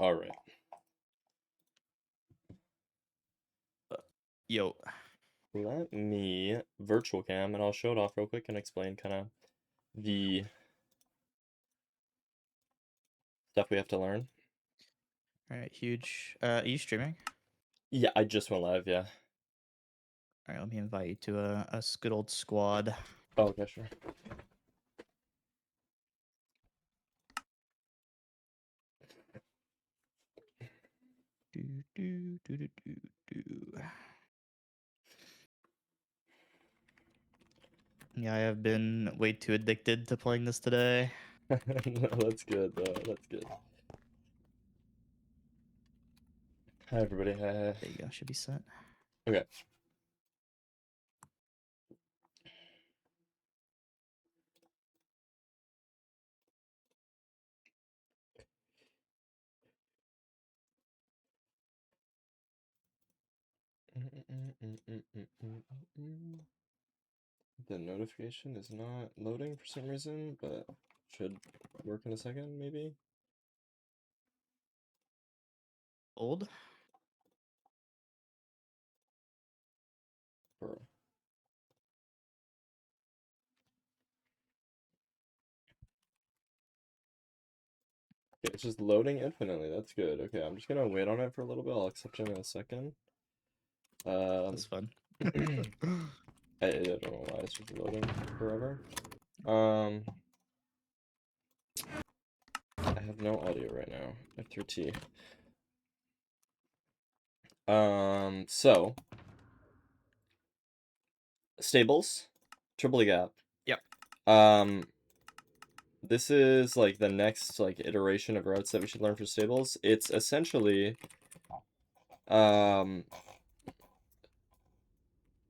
All right. Yo. Let me virtual cam and I'll show it off real quick and explain kind of the stuff we have to learn. Alright, huge. Are you streaming? Yeah, I just went live, yeah. Alright, let me invite you to a good old squad. Oh, okay, sure. Yeah, I have been way too addicted to playing this today. No, that's good, though. That's good. Hi, everybody. Hi. There you go, should be set. Okay. The notification is not loading for some reason, but should work in a second, maybe? Old? Or... Okay, it's just loading infinitely. That's good. Okay, I'm just gonna wait on it for a little bit. I'll accept it in a second. That's fun. I don't know why it's just loading forever. I have no audio right now. F3T. So stables, triple gap. Yep. This is like the next like iteration of routes that we should learn for stables. It's essentially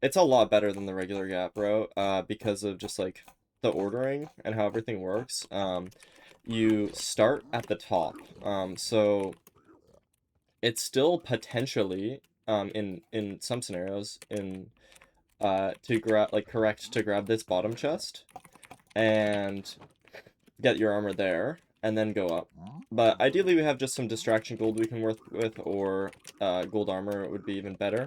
it's a lot better than the regular gap route because of just like the ordering and how everything works. You start at the top. So it's still potentially in some scenarios to grab correct to grab this bottom chest and get your armor there and then go up. But ideally we have just some distraction gold we can work with, or gold armor would be even better.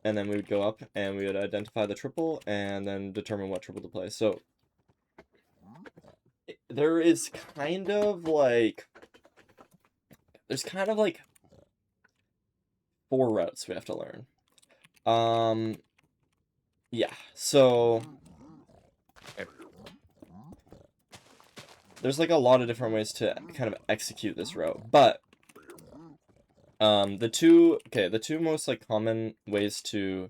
And then we would go up and we would identify the triple and then determine what triple to play. So there is kind of like four routes we have to learn. Yeah, so there's like a lot of different ways to kind of execute this route, but the two most like common ways to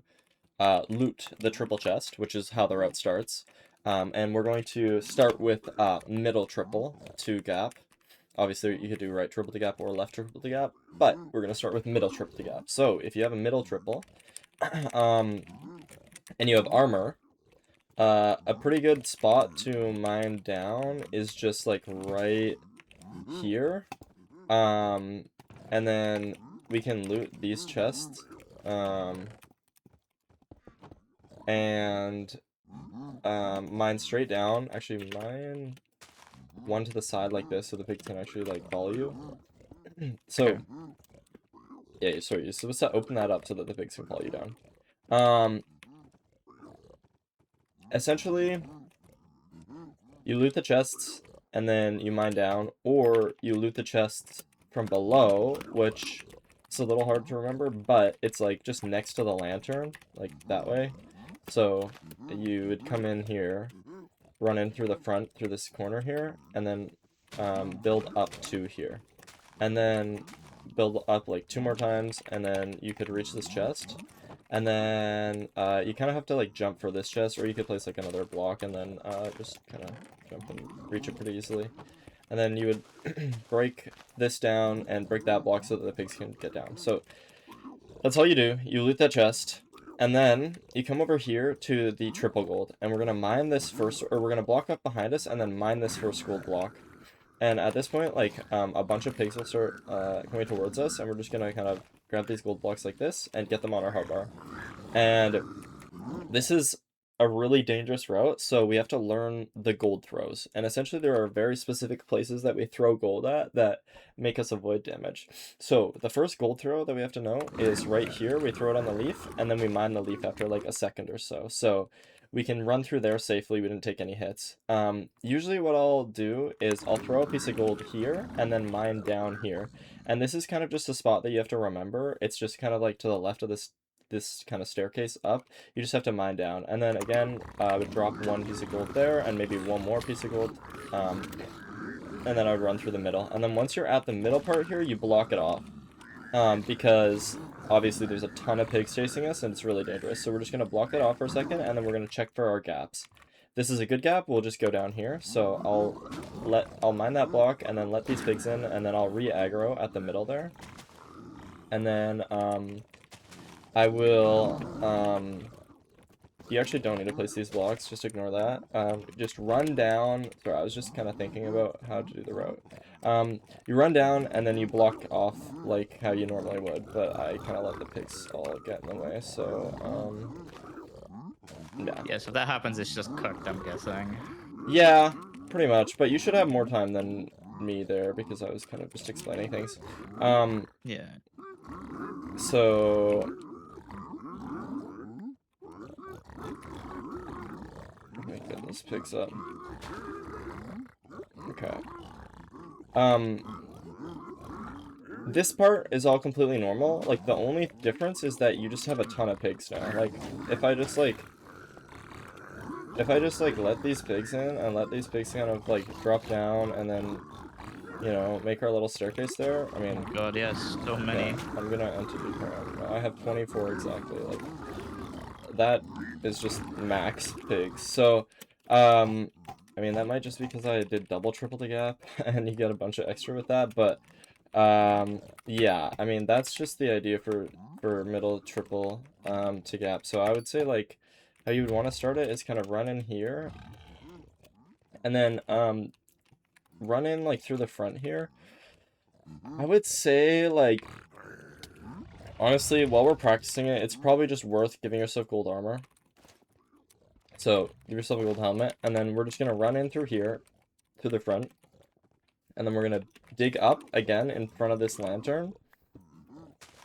loot the triple chest, which is how the route starts. And we're going to start with middle triple to gap. Obviously, you could do right triple to gap or left triple to gap, but we're going to start with middle triple to gap. So if you have a middle triple, and you have armor, a pretty good spot to mine down is just like right here. And then we can loot these chests. And mine straight down. Actually, mine one to the side like this so the pigs can actually like follow you. So yeah, sorry, you're supposed to open that up so that the pigs can follow you down. Essentially, you loot the chests and then you mine down, or you loot the chests from below, which is a little hard to remember, but it's like just next to the lantern, like that way. So you would come in here, run in through the front, through this corner here, and then build up to here. And then build up like 2 more times, and then you could reach this chest. And then you kind of have to like jump for this chest, or you could place like another block and then just kind of jump and reach it pretty easily. And then you would break this down and break that block so that the pigs can get down. So that's all you do. You loot that chest, and then you come over here to the triple gold, and we're gonna mine this first, or we're gonna block up behind us and then mine this first gold block. And at this point, like a bunch of pigs will start coming towards us, and we're just gonna kind of grab these gold blocks like this and get them on our hotbar. And this is a really dangerous route, so we have to learn the gold throws. And essentially there are very specific places that we throw gold at that make us avoid damage. So the first gold throw that we have to know is right here. We throw it on the leaf, and then we mine the leaf after like a second or so. So we can run through there safely. We didn't take any hits. Usually what I'll do is I'll throw a piece of gold here and then mine down here. And this is kind of just a spot that you have to remember. It's just kind of like to the left of this kind of staircase up. You just have to mine down. And then again, I would drop one piece of gold there and maybe one more piece of gold. And then I would run through the middle. And then once you're at the middle part here, you block it off. Because obviously there's a ton of pigs chasing us and it's really dangerous. So we're just going to block that off for a second, and then we're going to check for our gaps. If this is a good gap, we'll just go down here. So I'll mine that block and then let these pigs in, and then I'll re-aggro at the middle there. And then I will you actually don't need to place these blocks, just ignore that. Just run down. Sorry, I was just kind of thinking about how to do the route. You run down and then you block off like how you normally would, but I kind of let the pigs all get in the way, so, yeah. Yeah, so if that happens, it's just cooked, I'm guessing. Yeah, pretty much, but you should have more time than me there because I was kind of just explaining things. Yeah. So... Let me get those pigs up. Okay. This part is all completely normal. Like, the only difference is that you just have a ton of pigs now. Like, if I just, like, let these pigs in and let these pigs kind of, like, drop down and then, you know, make our little staircase there, I mean... Oh god, yes, so many. Yeah, I'm gonna entity pair. I have 24 exactly, like... That is just max pigs. So, I mean, that might just be because I did double, triple the gap, and you get a bunch of extra with that, but, yeah, I mean, that's just the idea for middle, triple, to gap. So I would say, like, how you would want to start it is kind of run in here, and then, run in, like, through the front here. I would say, like, honestly, while we're practicing it, it's probably just worth giving yourself gold armor. So, give yourself a gold helmet, and then we're just going to run in through here, to the front, and then we're going to dig up again in front of this lantern,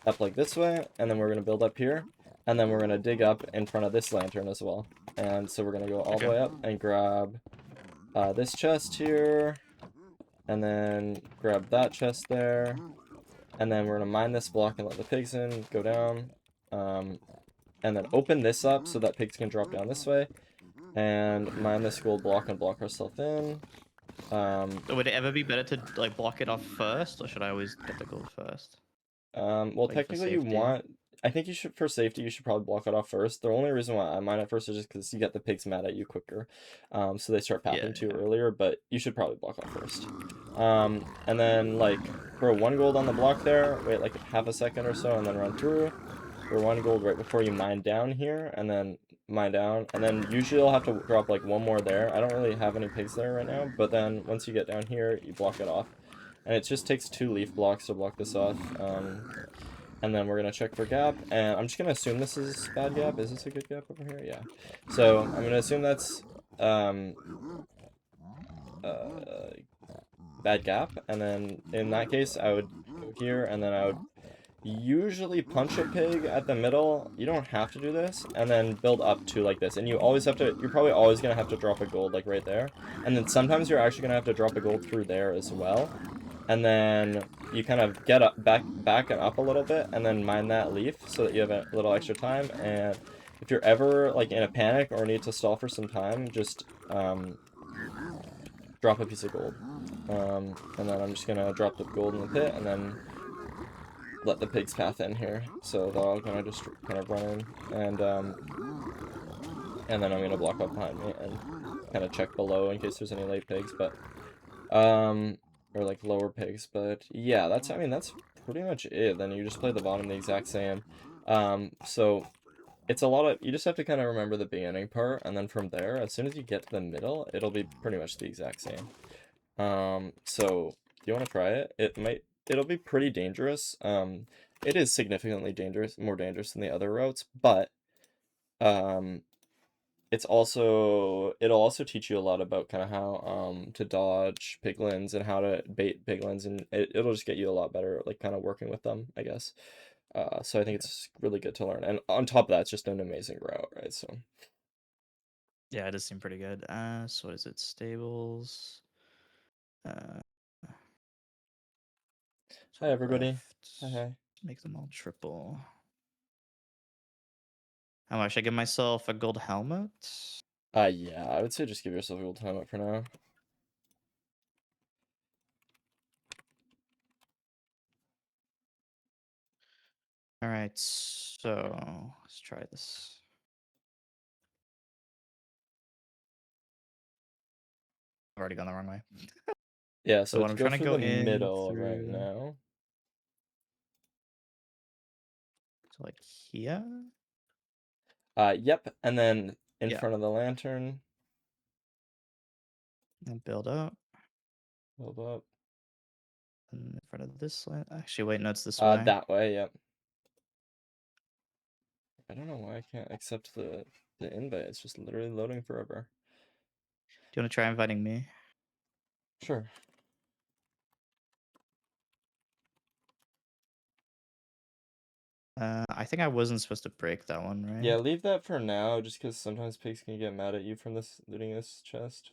up like this way, and then we're going to build up here, and then we're going to dig up in front of this lantern as well. And so we're going to go all the way up and grab this chest here, and then grab that chest there, and then we're going to mine this block and let the pigs in, go down, and then open this up so that pigs can drop down this way, and mine this gold block and block ourselves in. Would it ever be better to like block it off first, or should I always get the gold first? Well, Like, for technically you safety? want... I think you should, for safety, you should probably block it off first. The only reason why I mine it first is just because you get the pigs mad at you quicker. So they start pathing to you earlier, but you should probably block off first. And then, like, throw 1 gold on the block there, wait like half a second or so, and then run through. For 1 gold right before you mine down here, and then mine down, and then usually you'll have to drop like 1 more there. I don't really have any pigs there right now, but then once you get down here, you block it off. And it just takes 2 leaf blocks to block this off. And then we're going to check for gap, and I'm just going to assume this is bad gap. Is this a good gap over here? Yeah. So I'm going to assume that's bad gap, and then in that case I would go here, and then I would usually punch a pig at the middle. You don't have to do this, and then build up to like this, and you always have to, you're probably always going to have to drop a gold like right there, and then sometimes you're actually going to have to drop a gold through there as well, and then you kind of get up back and up a little bit, and then mine that leaf so that you have a little extra time. And if you're ever like in a panic or need to stall for some time, just drop a piece of gold, and then I'm just gonna drop the gold in the pit and then let the pigs path in here, so they're all gonna just kind of run in, and then I'm gonna block up behind me and kind of check below in case there's any late pigs, but or like lower pigs. But yeah, that's, I mean, that's pretty much it. Then you just play the bottom the exact same. So it's a lot of, you just have to kind of remember the beginning part, and then from there, as soon as you get to the middle, it'll be pretty much the exact same. So do you want to try it? It'll be pretty dangerous. It is significantly dangerous, more dangerous than the other routes, but it'll also teach you a lot about kind of how to dodge piglins and how to bait piglins, and it'll just get you a lot better like kind of working with them, I guess. So I think it's really good to learn, and on top of that, it's just an amazing route, right? So Yeah, it does seem pretty good. So what is it? Stables. Uh, hi everybody. Hi craft. hi. Make them all triple. How much? I give myself a gold helmet. Yeah, I would say just give yourself a gold time up for now. All right, so let's try this. I've already gone the wrong way. Yeah, So so what to I'm go trying to for go the in middle right through now. to like here. Yep, and then in Yeah, front of the lantern. and build up. Hold up. And in front of this land. Actually, wait, no, it's this way. That way, yep. I don't know why I can't accept the invite. It's just literally loading forever. Do you want to try inviting me? Sure. I think I wasn't supposed to break that one, Yeah, right? leave that for now, just because sometimes pigs can get mad at you from this looting this chest.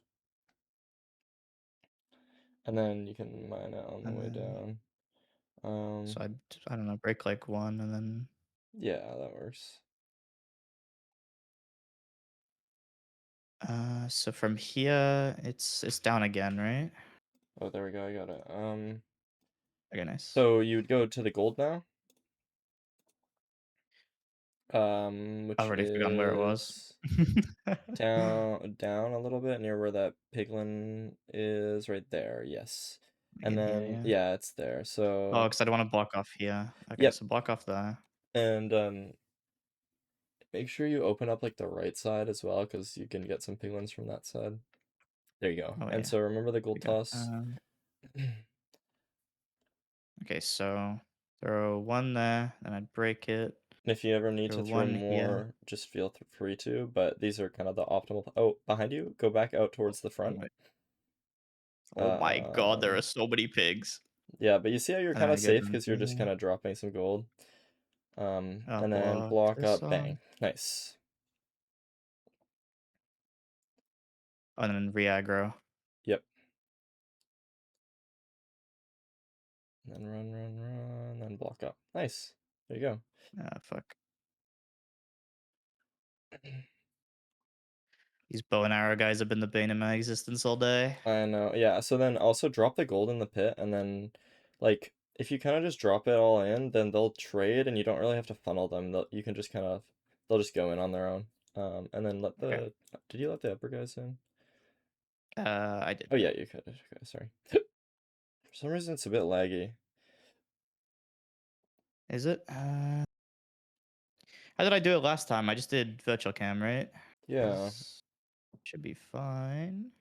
And then you can mine it on the And way then, down. so I don't know, break like one, and then Yeah, that works. so from here it's down again, right? Oh, there we go. I got it. Okay, nice. So you would go to the gold now, I've which already forgotten where it was. is down a little bit near where that piglin is, right there. Yes. Like And in here, then yeah. yeah, it's there. Oh, So because I don't want to block off here. Okay, yep. so block off there. And make sure you open up like the right side as well, because you can get some piglins from that side. There you go. Oh And yeah, so remember the there we gold go. toss. Okay, so throw one there, then I'd break it. If you ever need Throw to throw one here. more, just feel free to, but these are kind of the optimal. Oh, behind you, go back out towards the Oh front. my, oh my God, there are Um, so many pigs. yeah, but you see how you're And then kind I of go safe down because you're just here. kind of dropping some gold. I'll And then block block this up, off. bang, nice. Oh, and then re-aggro. Yep. And then run, then block up. Nice. There you go. Ah, fuck. These bow and arrow guys have been the bane of my existence all day. I know. Yeah, so then also drop the gold in the pit, and then like if you kind of just drop it all in, then they'll trade and you don't really have to funnel them. You can just kind of they'll just go in on their own. And then let Okay. the did you let the upper guys in? I did, Oh yeah. yeah, you could. Okay, sorry. For some reason it's a bit laggy. Is it? How did I do it last time? I just did virtual cam, right? Yeah, Should be fine.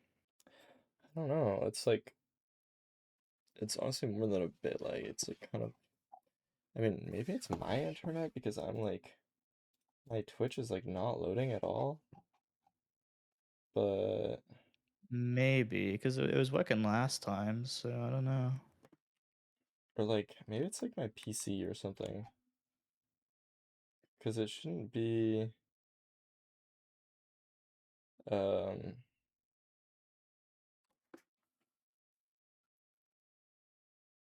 I don't know. It's like it's honestly more than a bit laggy. It's like kind of I mean, maybe it's my internet because I'm like my Twitch is like not loading at all. But Maybe, because it was working last time, so I don't know. or like maybe it's like my PC or something. Because it shouldn't be um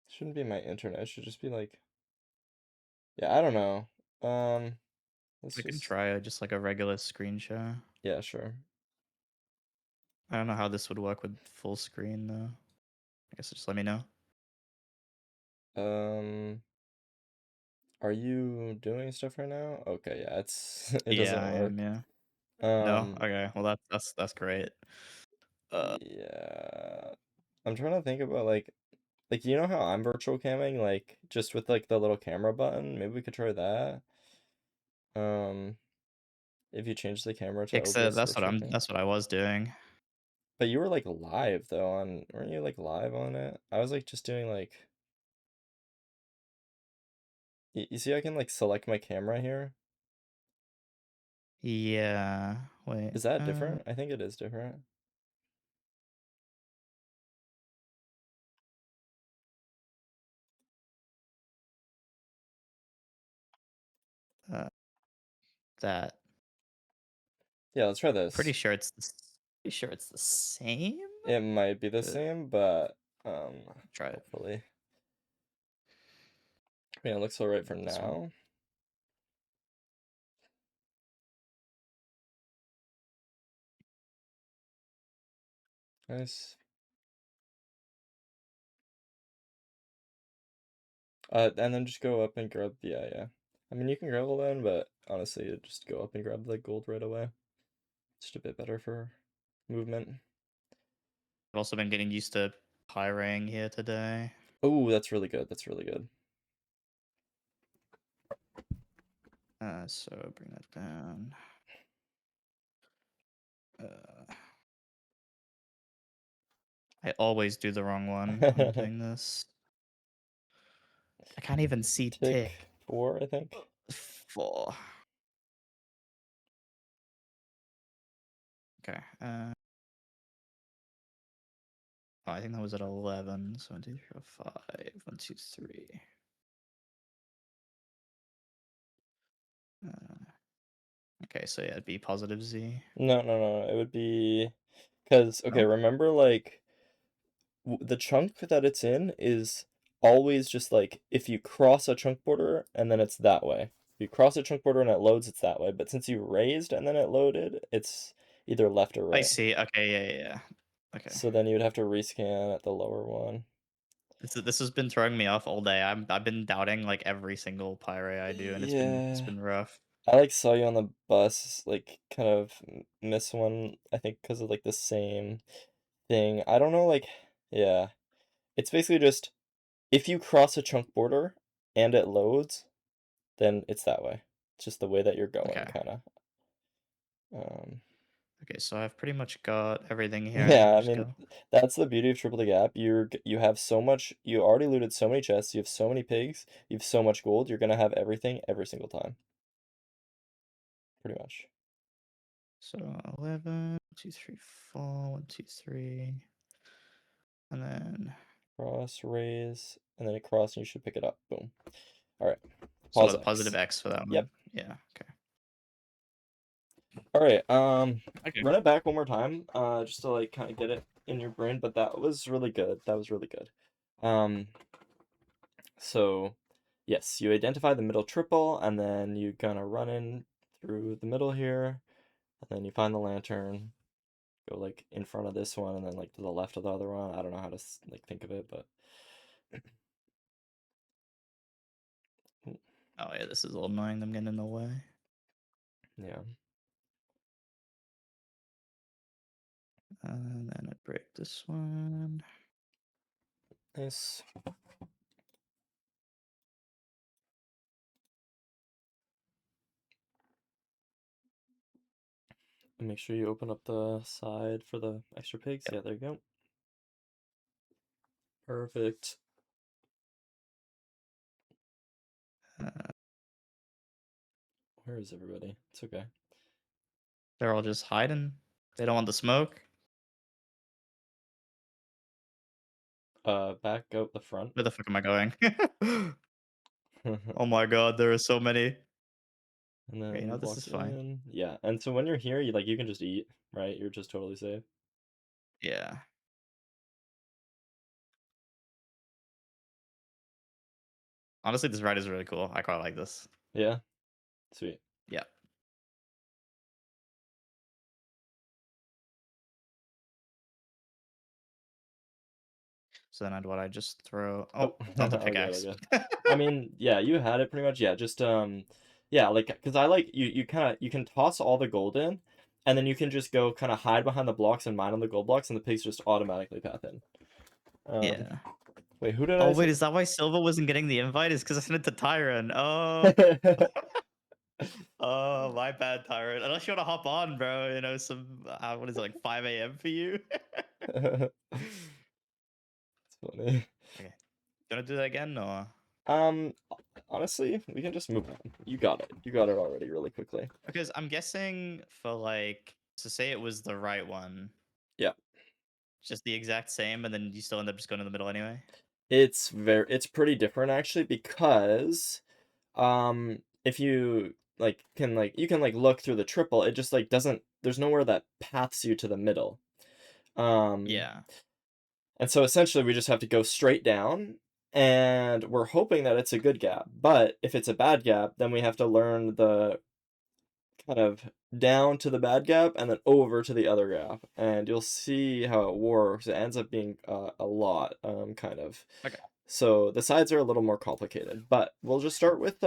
shouldn't be my internet. It should just be like yeah, I don't know. Let's I can just try just like a regular screen share. yeah, sure. I don't know how this would work with full screen though. I guess just let me know. Um are you doing stuff right now? Okay, yeah, it's it Yeah, doesn't I am, work. yeah. No? Um Okay, well that's great. yeah. I'm trying to think about like you know how I'm virtual camming like just with like the little camera button? Maybe we could try that. Um if you change the camera to OBS virtual cam. that's what I was doing. But you were like live though on weren't you like live on it? I was like just doing like you see I can like select my camera here? Yeah. Wait. Is that different? I think it is different. Uh, that. Yeah, let's try Pretty this. sure it's pretty sure it's the same. It might be the same, but Try it. hopefully. Yeah, it looks all right for This one. now. Nice. And then just go up and grab, yeah. I mean, you can grab all then, but honestly, just go up and grab the gold right away. Just a bit better for movement. I've also been getting used to pyring here today. Oh, that's really good. That's really good. So bring that down. I always do the wrong one when doing this. I can't even see Tick tick 4, I think. 4. Okay. Oh, I think that was at 11. So 1, 2, 3, 4, 5. 1, 2, 3. Okay, so yeah, it'd be positive Z. No. It would be because okay, No? remember like the chunk that it's in is always just like if you cross a chunk border and then it's that way. If you cross a chunk border and it loads, it's that way. But since you raised and then it loaded, it's either left or I right. see. Okay, yeah. Okay. So then you would have to rescan at the lower one. This has been throwing me off all day. I've been doubting like every single pyre I do, and it's Yeah. been rough. I like saw you on the bus like kind of miss one, I think because of like the same thing. I don't know like yeah. It's basically just if you cross a chunk border and it loads, then it's that way. It's just the way that you're going, Okay. kind of. Um, Okay, so I've pretty much got everything here. I yeah, can I just mean, go. that's the beauty of Triple the Gap. You have so much. You already looted so many chests. You have so many pigs. You have so much gold. You're gonna have everything every single time, pretty much. So 11, 2, 3, 4, 1, 2, 3. And then Cross, raise, and then a cross, and you should pick it up. Boom. All right. so Pause what, positive X. X for that Yep. one. Yeah, okay. All right. Okay. Run it back one more time. Just to like kind of get it in your brain. But that was really good. That was really good. So, yes, you identify the middle triple, and then you gonna run in through the middle here, and then you find the lantern, go like in front of this one, and then like to the left of the other one. I don't know how to like think of it, but Oh yeah, this is a little annoying them getting in the way. yeah. And then I break this one. Nice. And make sure you open up the side for the extra pigs. Yep. Yeah, there you go. Perfect. Uh, Where is everybody? It's okay. they're all just hiding. They don't want the smoke. Back out the front. Where the fuck am I going? Oh my god, there are so many. And Okay, you know, then this walk is fine. in. Yeah, and so when you're here, you can just eat, right? You're just totally safe. Yeah. Honestly, this ride is really cool. I quite like this. Yeah, sweet. Yeah. So then what I just throw. Oh, Oh, not the all good, all pickaxe. good. I mean, yeah, you had it pretty much. Yeah, just yeah, like because I like you kind of you can toss all the gold in, and then you can just go kind of hide behind the blocks and mine on the gold blocks, and the pigs just automatically path in. Yeah. Wait, who did Oh I wait, send? is that why Silva wasn't getting the invite? Is because I sent it to Tyron. Oh. Oh, my bad, Tyron. Unless you want to hop on, bro. You know, some what is it, like 5 a.m. for you? It's funny. Okay. Gonna do that again or? Um, honestly, we can just move on. You got it. You got it already really quickly. Because I'm guessing for like, so say it was the right one, Yeah. just the exact same, and then you still end up just going in the middle anyway. It's pretty different actually because if you like can like you can like look through the triple, it just like doesn't there's nowhere that paths you to the middle. Um Yeah. and so essentially we just have to go straight down and we're hoping that it's a good gap. But if it's a bad gap, then we have to learn the kind of down to the bad gap and then over to the other gap. And you'll see how it works. It ends up being a lot kind of. Okay. So the sides are a little more complicated, but we'll start with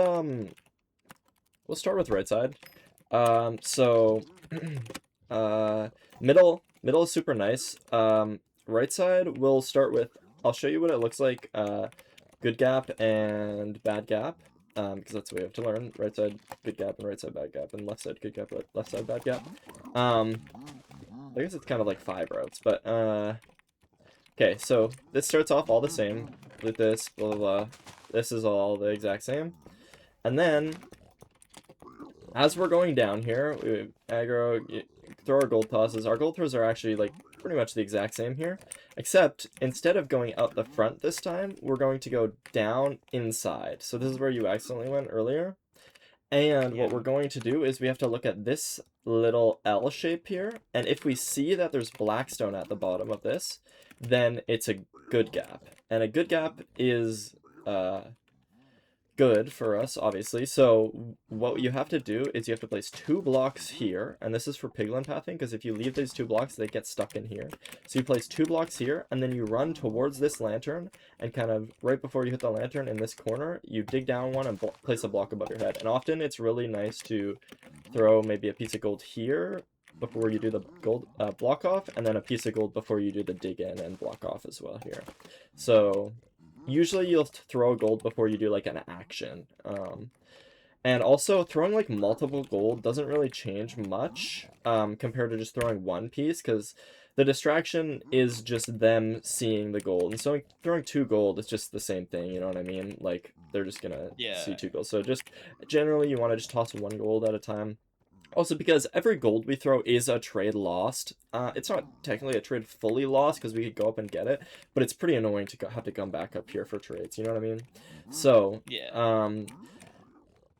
right side. So uh middle is super nice. Right side we'll start with I'll show you what it looks like good gap and bad gap. Because that's what we have to learn. Right side good gap and right side bad gap and left side good gap, left side bad gap. I guess it's kind of like 5 routes, but okay, so this starts off all the same with this, blah, blah, blah. This is all the exact same. And then, as we're going down here, we aggro, throw our gold tosses. Our gold throws are actually, like, pretty much the exact same here. Except, instead of going out the front this time, we're going to go down inside. So this is where you accidentally went earlier. And what we're going to do is we have to look at this little L shape here. And if we see that there's blackstone at the bottom of this, then it's a good gap. And a good gap is good for us, obviously. So what you have to do is you have to place 2 blocks here. And this is for piglin pathing, because if you leave these 2 blocks, they get stuck in here. So you place 2 blocks here, and then you run towards this lantern, and kind of right before you hit the lantern in this corner, you dig down one and place a block above your head. And often it's really nice to throw maybe a piece of gold here before you do the gold block off, and then a piece of gold before you do the dig in and block off as well here. So usually you'll throw gold before you do like an action. And also throwing like multiple gold doesn't really change much compared to just throwing one piece, because the distraction is just them seeing the gold. And so throwing 2 gold is just the same thing, you know what I mean? Like they're just gonna see 2 gold. So just generally you want to just toss 1 gold at a time. Also, because every gold we throw is a trade lost. It's not technically a trade fully lost because we could go up and get it, but it's pretty annoying to have to come back up here for trades. You know what I mean? So,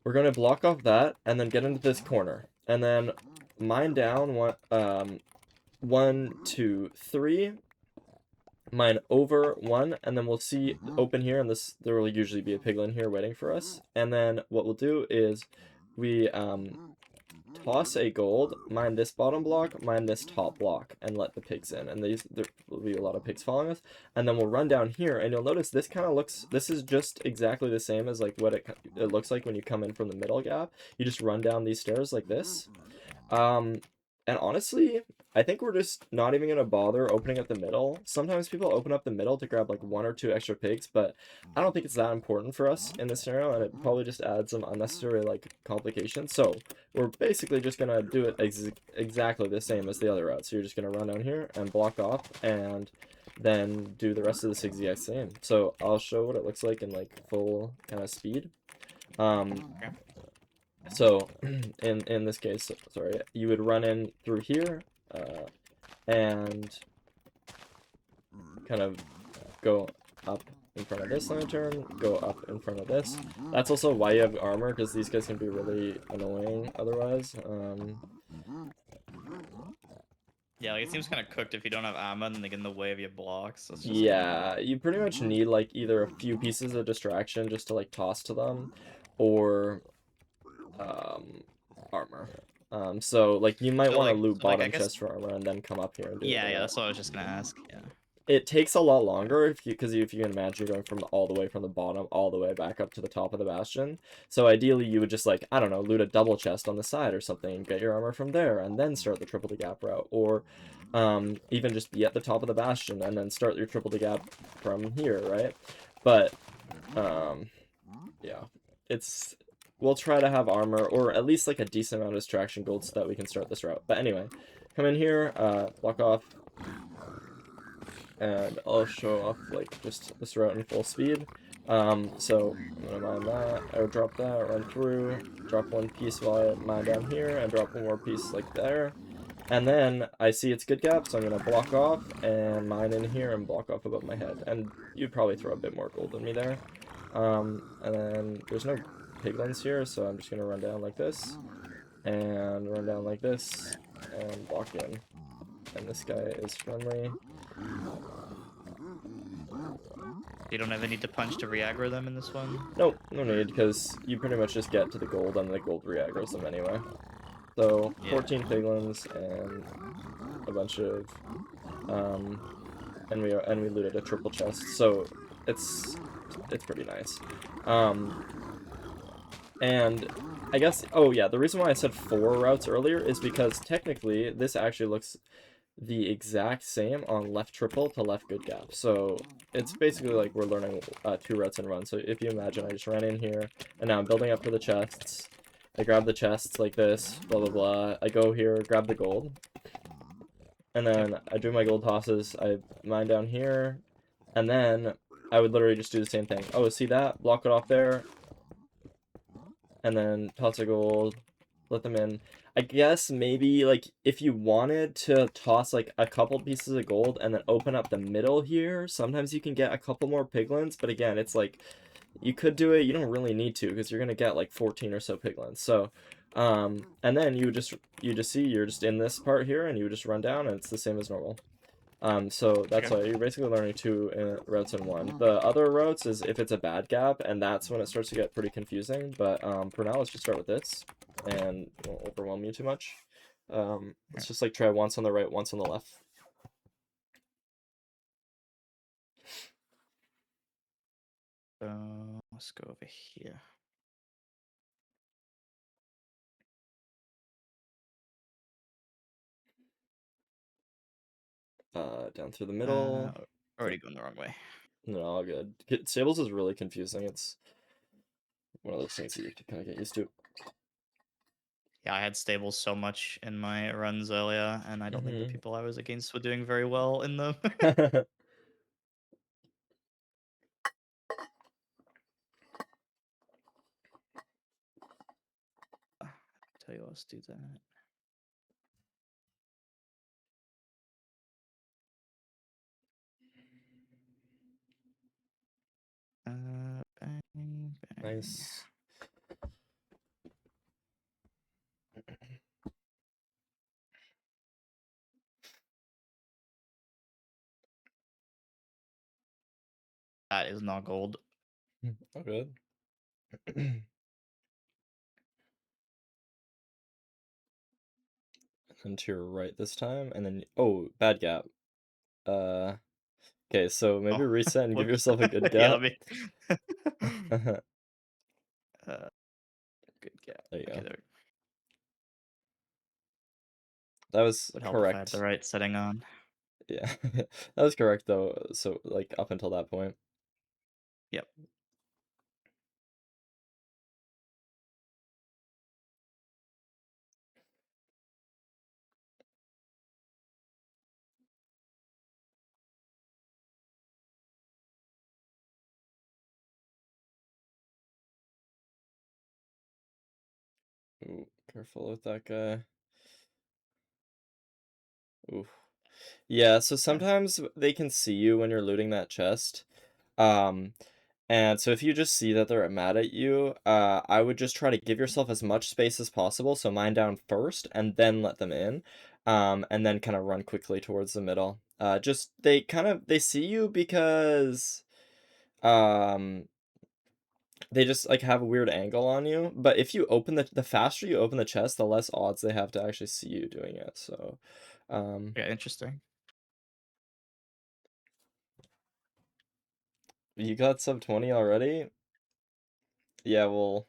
we're gonna block off that and then get into this corner, and then mine down 1, 2, 3. Mine over 1, and then we'll see open here, and there will usually be a piglin here waiting for us. And then what we'll do is we toss a gold, mine this bottom block, mine this top block, and let the pigs in. And there will be a lot of pigs following us. And then we'll run down here, and you'll notice this kind of looks, this is just exactly the same as like what it looks like when you come in from the middle gap. You just run down these stairs like this. And honestly, I think we're just not even going to bother opening up the middle. Sometimes people open up the middle to grab like 1 or 2 extra pigs, but I don't think it's that important for us in this scenario, and it probably just adds some unnecessary like complications. So we're basically just going to do it exactly the same as the other route. So you're just going to run down here and block off, and then do the rest of this exact same. So I'll show what it looks like in like full kind of speed. So, in this case, sorry, you would run in through here, and kind of go up in front of this lantern, go up in front of this. That's also why you have armor, because these guys can be really annoying otherwise. Yeah, like it seems kind of cooked if you don't have ammo and then they get in the way of your blocks. Yeah, you pretty much need like either a few pieces of distraction just to like toss to them, or armor. So like you might want to loot bottom chest for armor and then come up here and do it. Yeah, that's what I was just gonna ask. Yeah. It takes a lot longer if you can imagine you're going from all the way from the bottom all the way back up to the top of the bastion. So ideally you would just like, I don't know, loot a double chest on the side or something and get your armor from there and then start the triple the gap route, or even just be at the top of the bastion and then start your triple the gap from here, right? But yeah, we'll try to have armor or at least like a decent amount of distraction gold so that we can start this route. But anyway, come in here, block off, and I'll show off like just this route in full speed. So I'm gonna mine that, or drop that, run through, drop one piece while I mine down here, and drop one more piece like there. And then I see it's good gap, so I'm gonna block off and mine in here and block off above my head. And you'd probably throw a bit more gold than me there. And then there's no piglins here, so I'm just gonna run down like this, and run down like this, and block in. And this guy is friendly. You don't have any to punch to re-aggro them in this one? Nope, no need, because you pretty much just get to the gold, and the gold re-aggroes them anyway. So, 14 piglins, and a bunch of, and we looted a triple chest, so it's pretty nice. And I guess, oh yeah, the reason why I said 4 routes earlier is because technically this actually looks the exact same on left triple to left good gap. So it's basically like we're learning 2 routes in one. So if you imagine, I just ran in here, and now I'm building up for the chests. I grab the chests like this, blah blah blah. I go here, grab the gold, and then I do my gold tosses. I mine down here, and then I would literally just do the same thing. Oh, see that? Block it off there, and then toss a gold, let them in. I guess maybe like if you wanted to toss like a couple pieces of gold and then open up the middle here, sometimes you can get a couple more piglins, but again, it's like you could do it, you don't really need to because you're gonna get like 14 or so piglins. So and then you just see you're just in this part here and you just run down and it's the same as normal. So that's why you're basically learning 2 routes in one. The other routes is if it's a bad gap, and that's when it starts to get pretty confusing. But for now, let's just start with this, and it won't overwhelm you too much. Let's just like try once on the right, once on the left. So let's go over here. Down through the middle. Already going the wrong way. No, all good. Stables is really confusing. It's one of those things that you have to kind of get used to. Yeah, I had stables so much in my runs earlier, and I don't think the people I was against were doing very well in them. Tell you what, let's do that. Bang, bang. Nice. That is not gold. Oh, good. And to your right this time, and then oh, bad gap. Okay, so maybe reset and give yourself a good Yeah, gap. let me. Good gap. There you Okay, go. there. That was Would help if I had correct. the right setting on. Yeah, that was correct though. So like up until that point. Yep. Ooh, careful with that guy. Ooh. Yeah, so sometimes they can see you when you're looting that chest. And so if you just see that they're mad at you, I would just try to give yourself as much space as possible. So mine down first and then let them in. And then kind of run quickly towards the middle. Just they see you because they just like have a weird angle on you. But if you open the faster you open the chest, the less odds they have to actually see you doing it. So Yeah, interesting. you got sub 20 already? Yeah, well,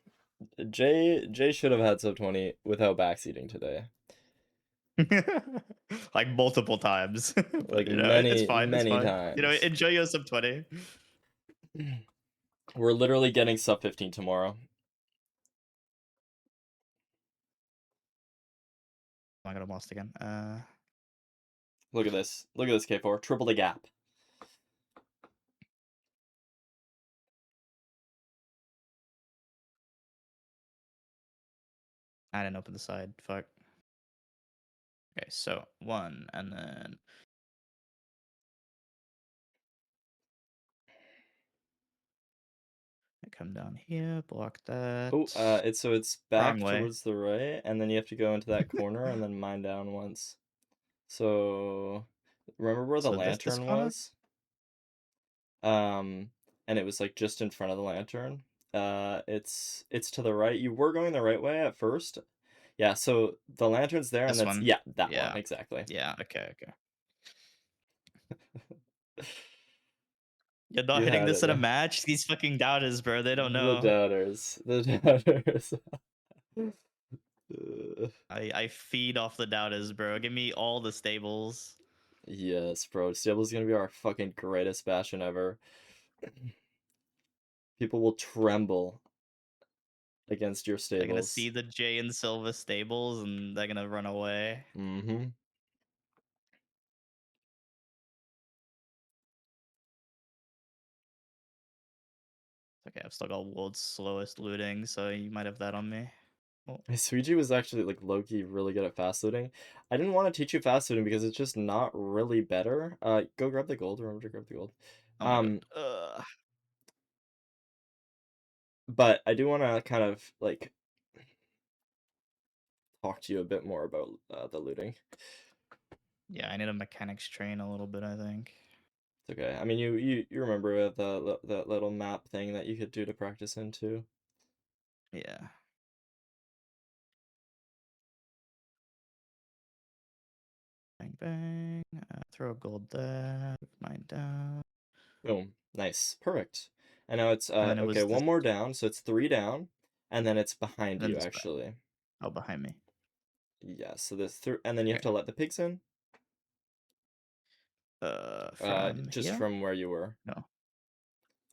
Jay should have had sub 20 without backseating today. Like multiple times. But Like you know, it's many, fine. It's many fine. You know, times. enjoy your sub 20. We're literally getting sub 15 tomorrow. I got lost again. Look at this. Look at this, K4. Triple the gap. I didn't open the side. Fuck. Okay, so one, and then I come down here, block Oh, that. it's Wrong back way. towards the right, and then you have to go into that corner and then mine down once. So remember where the So this lantern corner? was? Um, and it was like just in front of the lantern. It's to the right. You were going the right way at first. Yeah, so the lantern's there, and This that's one? yeah, that one Yeah. exactly. Yeah. Okay. Okay. You're not You hitting had this it in a there. match. These fucking doubters, bro. They don't The know. doubters, the doubters. I feed off the doubters, bro. Give me all the stables. Yes, bro. Stable's gonna be our fucking greatest bastion ever. People will tremble against your They're gonna see stables. the Jay and Silver stables, and they're gonna run away. Mm-hmm. Okay, I've still got world's slowest looting, so you might have that on me. Oh, Suiji was actually like low-key really good at fast looting. I didn't want to teach you fast looting because it's just not really better. Go grab the gold. Remember to grab the gold. oh my god. But I do want to kind of like talk to you a bit more about the looting. Yeah, I need a mechanics train a little bit, I think. It's okay. I mean, you remember that little map thing that you could do to practice into. Yeah. Bang bang. Throw a gold there. Mine down. Boom. Nice. Perfect. And now it's And then it okay, was this. one more down, so it's 3 down, and then it's behind And then you this back. actually. Oh, behind me. Yeah, so this through and then you have Okay. to let the pigs in. From Just here? from where you were. No,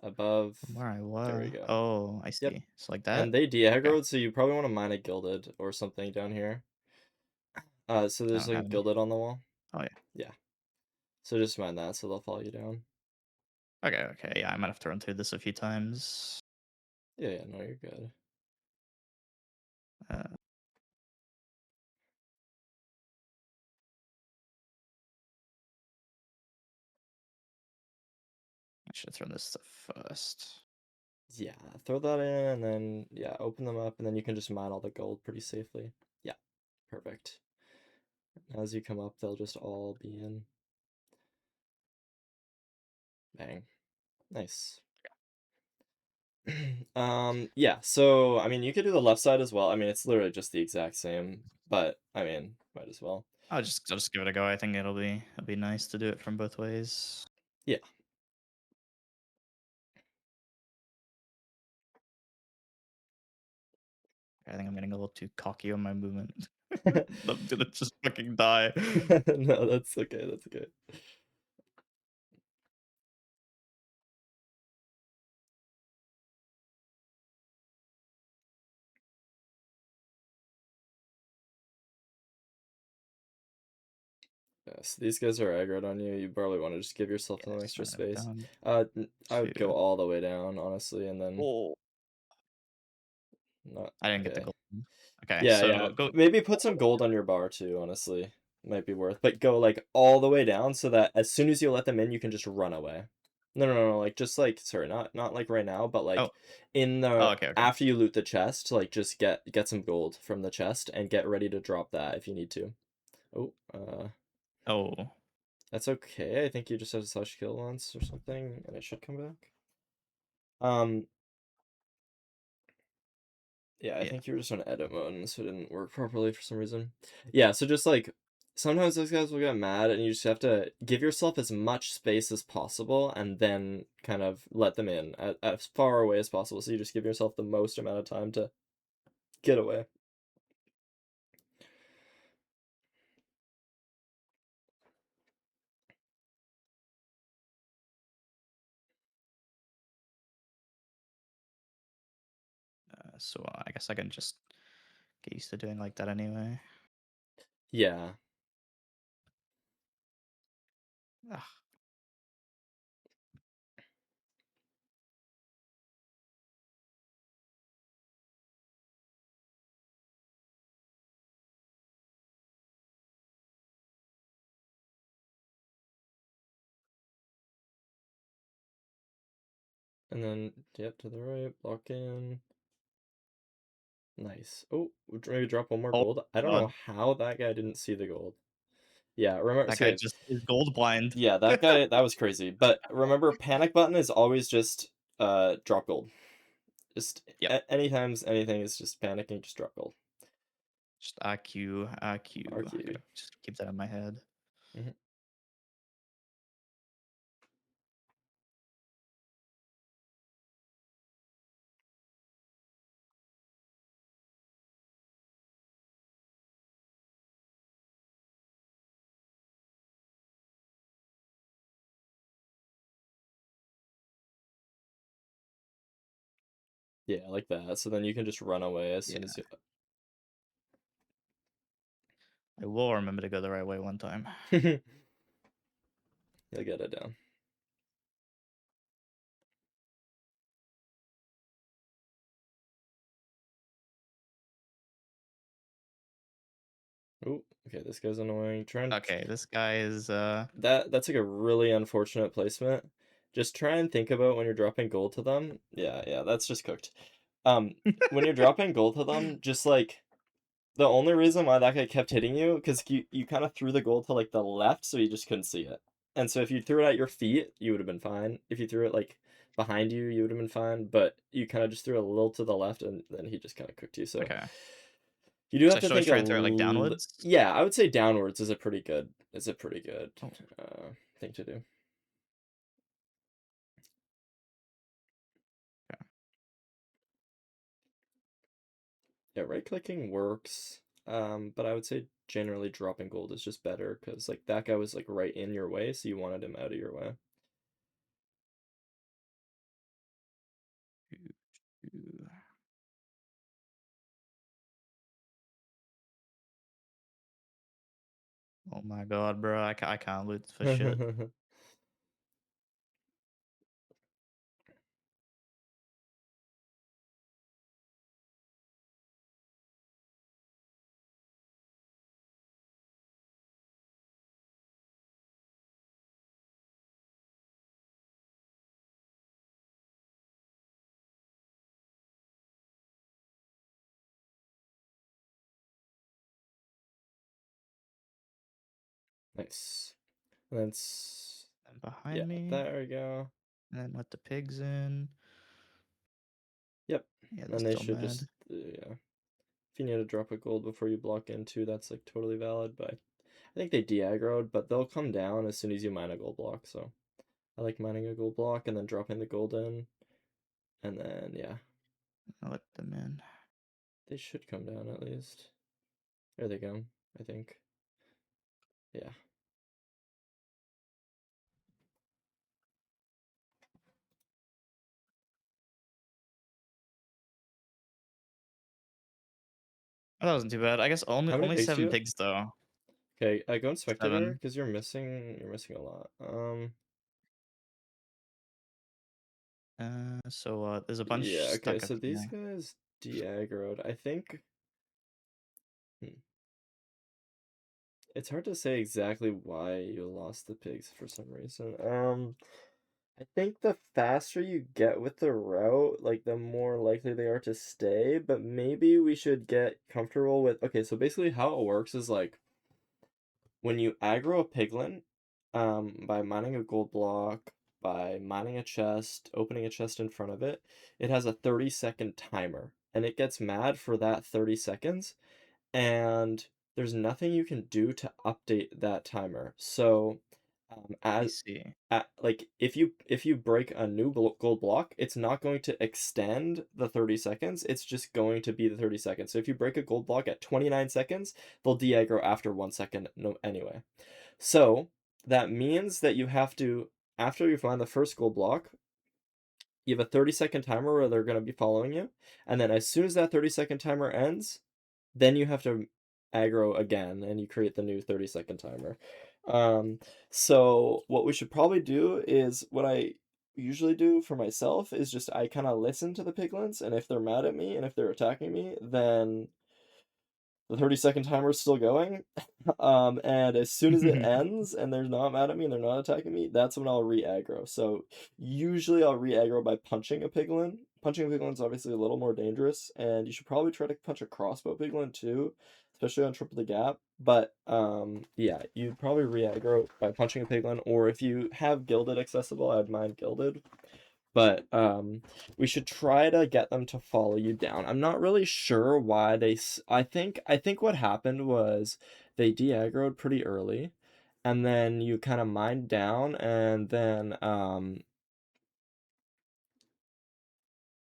Above. from where I There we was. go. Oh, I Yep. see. So like And that. they Okay. de-aggroed, so you probably want to mine a gilded or something down here. So I there's don't like a have any. gilded on the wall. Oh yeah. Yeah. So just mine that, so they'll follow you down. Okay. Okay. Yeah, I might have to run through this a few times. Yeah, yeah, no, you're good. Uh, I should have thrown this stuff first. Yeah, throw that in, and then yeah, open them up, and then you can just mine all the gold pretty safely. Yeah, perfect. As you come up, they'll just all be in. Bang. Nice. Yeah, so I mean you could do the left side as well. I mean it's literally just the exact same, but I mean, might as well. I'll just give it a go. I think it'll be nice to do it from both ways. Yeah. I think I'm getting a little too cocky on my movement. I'm gonna just fucking die. No, that's okay, that's okay. Yeah, so these guys are aggroed on you. You probably want to just give yourself Yeah, some just extra running it space. down I would go to. all the way down, honestly, and then Oh, not I didn't get the okay. gold. Okay, Yeah, yeah. so go. Maybe put some gold on your bar too, honestly. Might be worth. But go like all the way down so that as soon as you let them in, you can just run away. No, no, no, no, like just like sorry, not like right now, but Oh, like in oh, the okay, okay. after you loot the chest, like just get some gold from the chest and get ready to drop that if you need to. Oh, Oh, that's okay. I think you just have to slash kill once or something and it should come back. Um, Yeah, I yeah. think you were just on edit mode and so it didn't work properly for some reason. Yeah, so just like sometimes those guys will get mad and you just have to give yourself as much space as possible and then kind of let them in as far away as possible. So you just give yourself the most amount of time to get away. So I guess I can just get used to doing like that anyway. Yeah. Ah, And then, yep, to the right, block in. Nice. Oh, maybe drop one more Oh gold. I don't know god. how that guy didn't see the gold. Yeah, remember, That guy so just is gold blind. yeah, that guy, that was crazy. But remember, panic button is always just drop gold. Just Yep. anytime anything is just panicking, just drop gold. Just IQ, IQ. I RQ. gotta just keep that in my head. Hmm. Yeah, like that. So then you can just run away as soon Yeah. as you. I will remember to go the right way one time. You'll get it down. Oh, okay, this guy's annoying. Okay, this guy is That's like a really unfortunate placement. Just try and think about when you're dropping gold to them. Yeah, yeah, that's just cooked. When you're dropping gold to them, just like the only reason why that guy kept hitting you, because you kind of threw the gold to like the left, so you just couldn't see it. And so if you threw it at your feet, you would have been fine. If you threw it like behind you, you would have been fine. But you kind of just threw it a little to the left, and then he just kind of cooked you. So okay. you do So have to should I think try and throw it like downwards? yeah, I would say downwards is a pretty good Oh, thing to do. okay. Yeah, right clicking works. But I would say generally dropping gold is just better because like that guy was like right in your way, so you wanted him out of your way. Ooh. Oh my god, bro. I can't loot for shit. Nice. And that's And yeah, behind me, there we go. and then let the pigs in. Yep. Yeah, they're And they still should mad. just yeah. If you need to drop a gold before you block in too, that's like totally valid. But I think they de-aggroed, but they'll come down as soon as you mine a gold block. So I like mining a gold block and then dropping the gold in, and then yeah, I let them in. they should come down at least. There they go. I think. Yeah. Oh, that wasn't too bad. I guess only How many only pigs do you 7 have? pigs though. Okay, go in spectator 7. because you're missing a lot. So there's a bunch Yeah, okay, stuck up so these here. guys de-aggroed. I think hmm, it's hard to say exactly why you lost the pigs for some reason. I think the faster you get with the route, like the more likely they are to stay, but maybe we should get comfortable with okay, so basically how it works is like when you aggro a piglin, by mining a gold block, by mining a chest, opening a chest in front of it, it has a 30-second timer, and it gets mad for that 30 seconds, and there's nothing you can do to update that timer. So, I as see. like if you break a new gold block, it's not going to extend the 30 seconds. It's just going to be the 30 seconds. So if you break a gold block at 29 seconds, they'll de-aggro after 1 second no anyway. So that means that you have to after you find the first gold block, you have a 30-second timer where they're going to be following you, and then as soon as that 30-second timer ends, then you have to aggro again and you create the new 30-second timer. Um, so what we should probably do is what I usually do for myself is just I kind of listen to the piglins, and if they're mad at me and if they're attacking me, then The 30-second timer is still going. And as soon as it ends and they're not mad at me and they're not attacking me, that's when I'll re-aggro. So usually I'll re-aggro by punching a piglin. Punching a piglin is obviously a little more dangerous, and you should probably try to punch a crossbow piglin too, especially on triple the gap. But yeah, you'd probably re-aggro by punching a piglin, or if you have gilded accessible, I'd mind gilded. But we should try to get them to follow you down. I'm not really sure why I think what happened was they de-aggroed pretty early, and then you kind of mined down, and then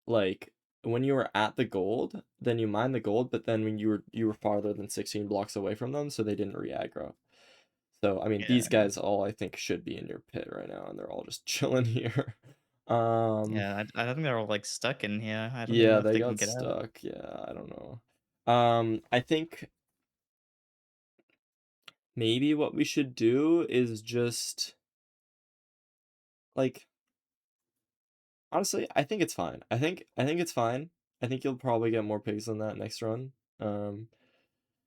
like when you were at the gold, then you mined the gold, but then when you were farther than 16 blocks away from them, so they didn't re-aggro. So I mean, these Yeah. guys all I think should be in your pit right now, and they're all just chilling here. Um, Yeah, I don't think they're all like stuck in here. I don't even yeah, know if they they can got get out. stuck. Yeah, I don't know. I think maybe what we should do is just like honestly, I think it's fine. I think it's fine. I think you'll probably get more pigs than that next run. Um,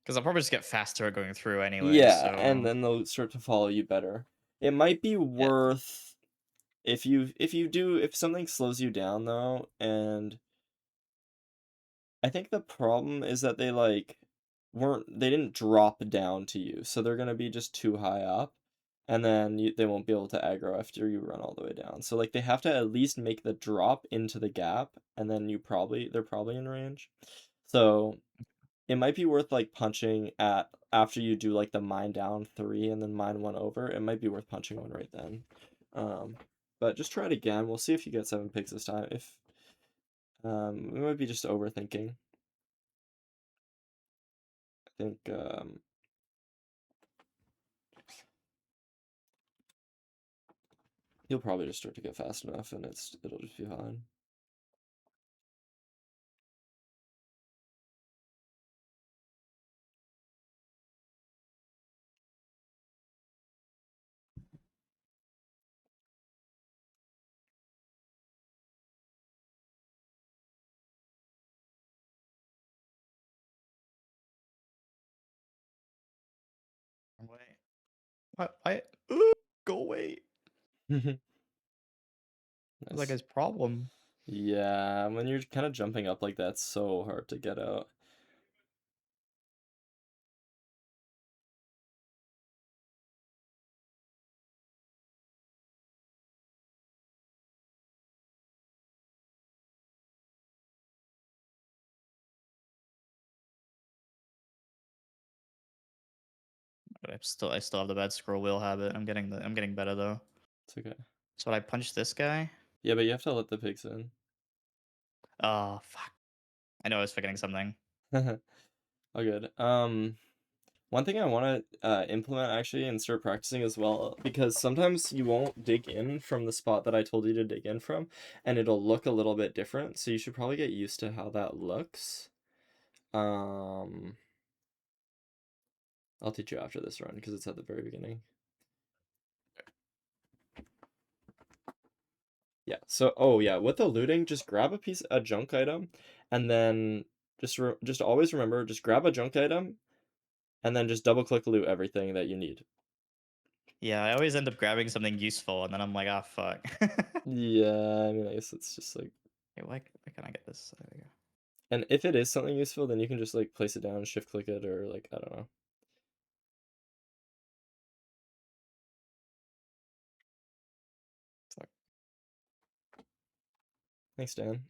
Because I'll probably just get faster at going through anyway, yeah, and so then they'll start to follow you better. It might be yeah. worth if something slows you down though, and I think the problem is that they didn't drop down to you, so they're gonna be just too high up, and then they won't be able to aggro after you run all the way down. So like they have to at least make the drop into the gap, and then they're probably in range. So it might be worth like punching at after you do like the mine down 3 and then mine 1 over. It might be worth punching one right then. Um, but just try it again. We'll see if you get 7 pigs this time. If we might be just overthinking. I think you'll probably just start to get fast enough, and it'll just be fine. Wait. What? Ooh, go away. What's that Nice. guy's problem? Yeah, when you're kind of jumping up like that, it's so hard to get out. I still have the bad scroll wheel habit. I'm getting better though. It's okay. So I punch this guy. Yeah, but you have to let the pigs in. Oh fuck. I know I was forgetting something. All good. One thing I want to implement actually and start practicing as well, because sometimes you won't dig in from the spot that I told you to dig in from, and it'll look a little bit different. So you should probably get used to how that looks. Um, I'll teach you after this run because it's at the very beginning. Yeah. So, oh yeah, with the looting, just grab a junk item, and then just always remember, just grab a junk item, and then just double click loot everything that you need. Yeah, I always end up grabbing something useful, and then I'm like, ah, fuck. Yeah, I mean, I guess it's just like, Wait, why can't I get this? There we go. and if it is something useful, then you can just like place it down, shift click it, or like I don't know. Fuck. Thanks, Dan.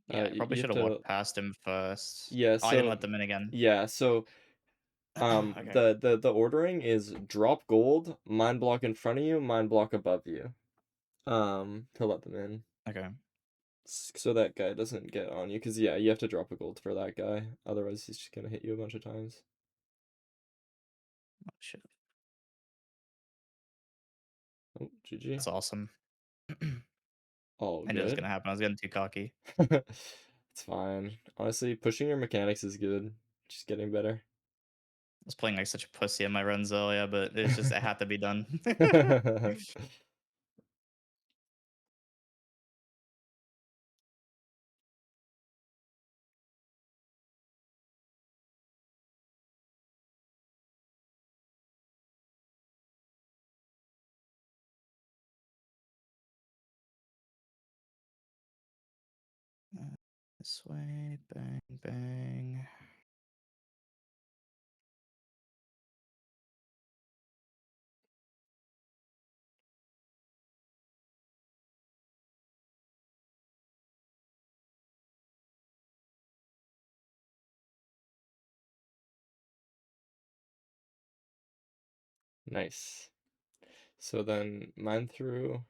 Yeah, I probably You have should have to, walked past him first. yeah. Oh, I didn't So let them in again. yeah, so Okay. the ordering is drop gold, mine block in front of you, mine block above you, to let them in. Okay. So that guy doesn't get on you, because yeah, you have to drop a gold for that guy, otherwise he's just gonna hit you a bunch of times. Oh, shit. Oh, GG. That's awesome. I All knew it was good. gonna happen. I was getting too cocky. It's fine. Honestly, pushing your mechanics is good. Just getting better. I was playing like such a pussy in my runs earlier, but it had to be done. This way, bang, bang. Nice. So then mine through.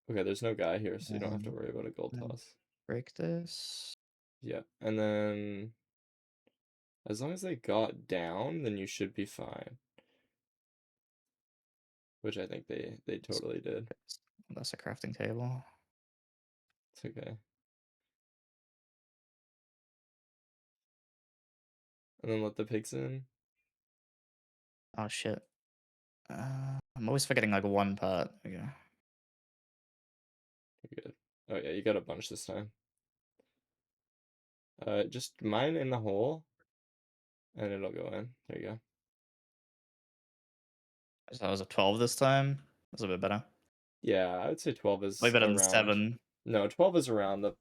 Okay, there's no guy here, so you don't have to worry about a gold And toss. break this. Yeah, and then as long as they got down, then you should be fine. Which I think they totally did. That's a crafting table. It's okay. And then let the pigs in. Oh shit. I'm always forgetting like one part. Okay. You're good. Oh yeah, you got a bunch this time. Just mine in the hole, and it'll go in. There you go. So that was a 12 this time. That's a bit better. Yeah, I would say 12 Way is better than around. 7. No, 12 is around the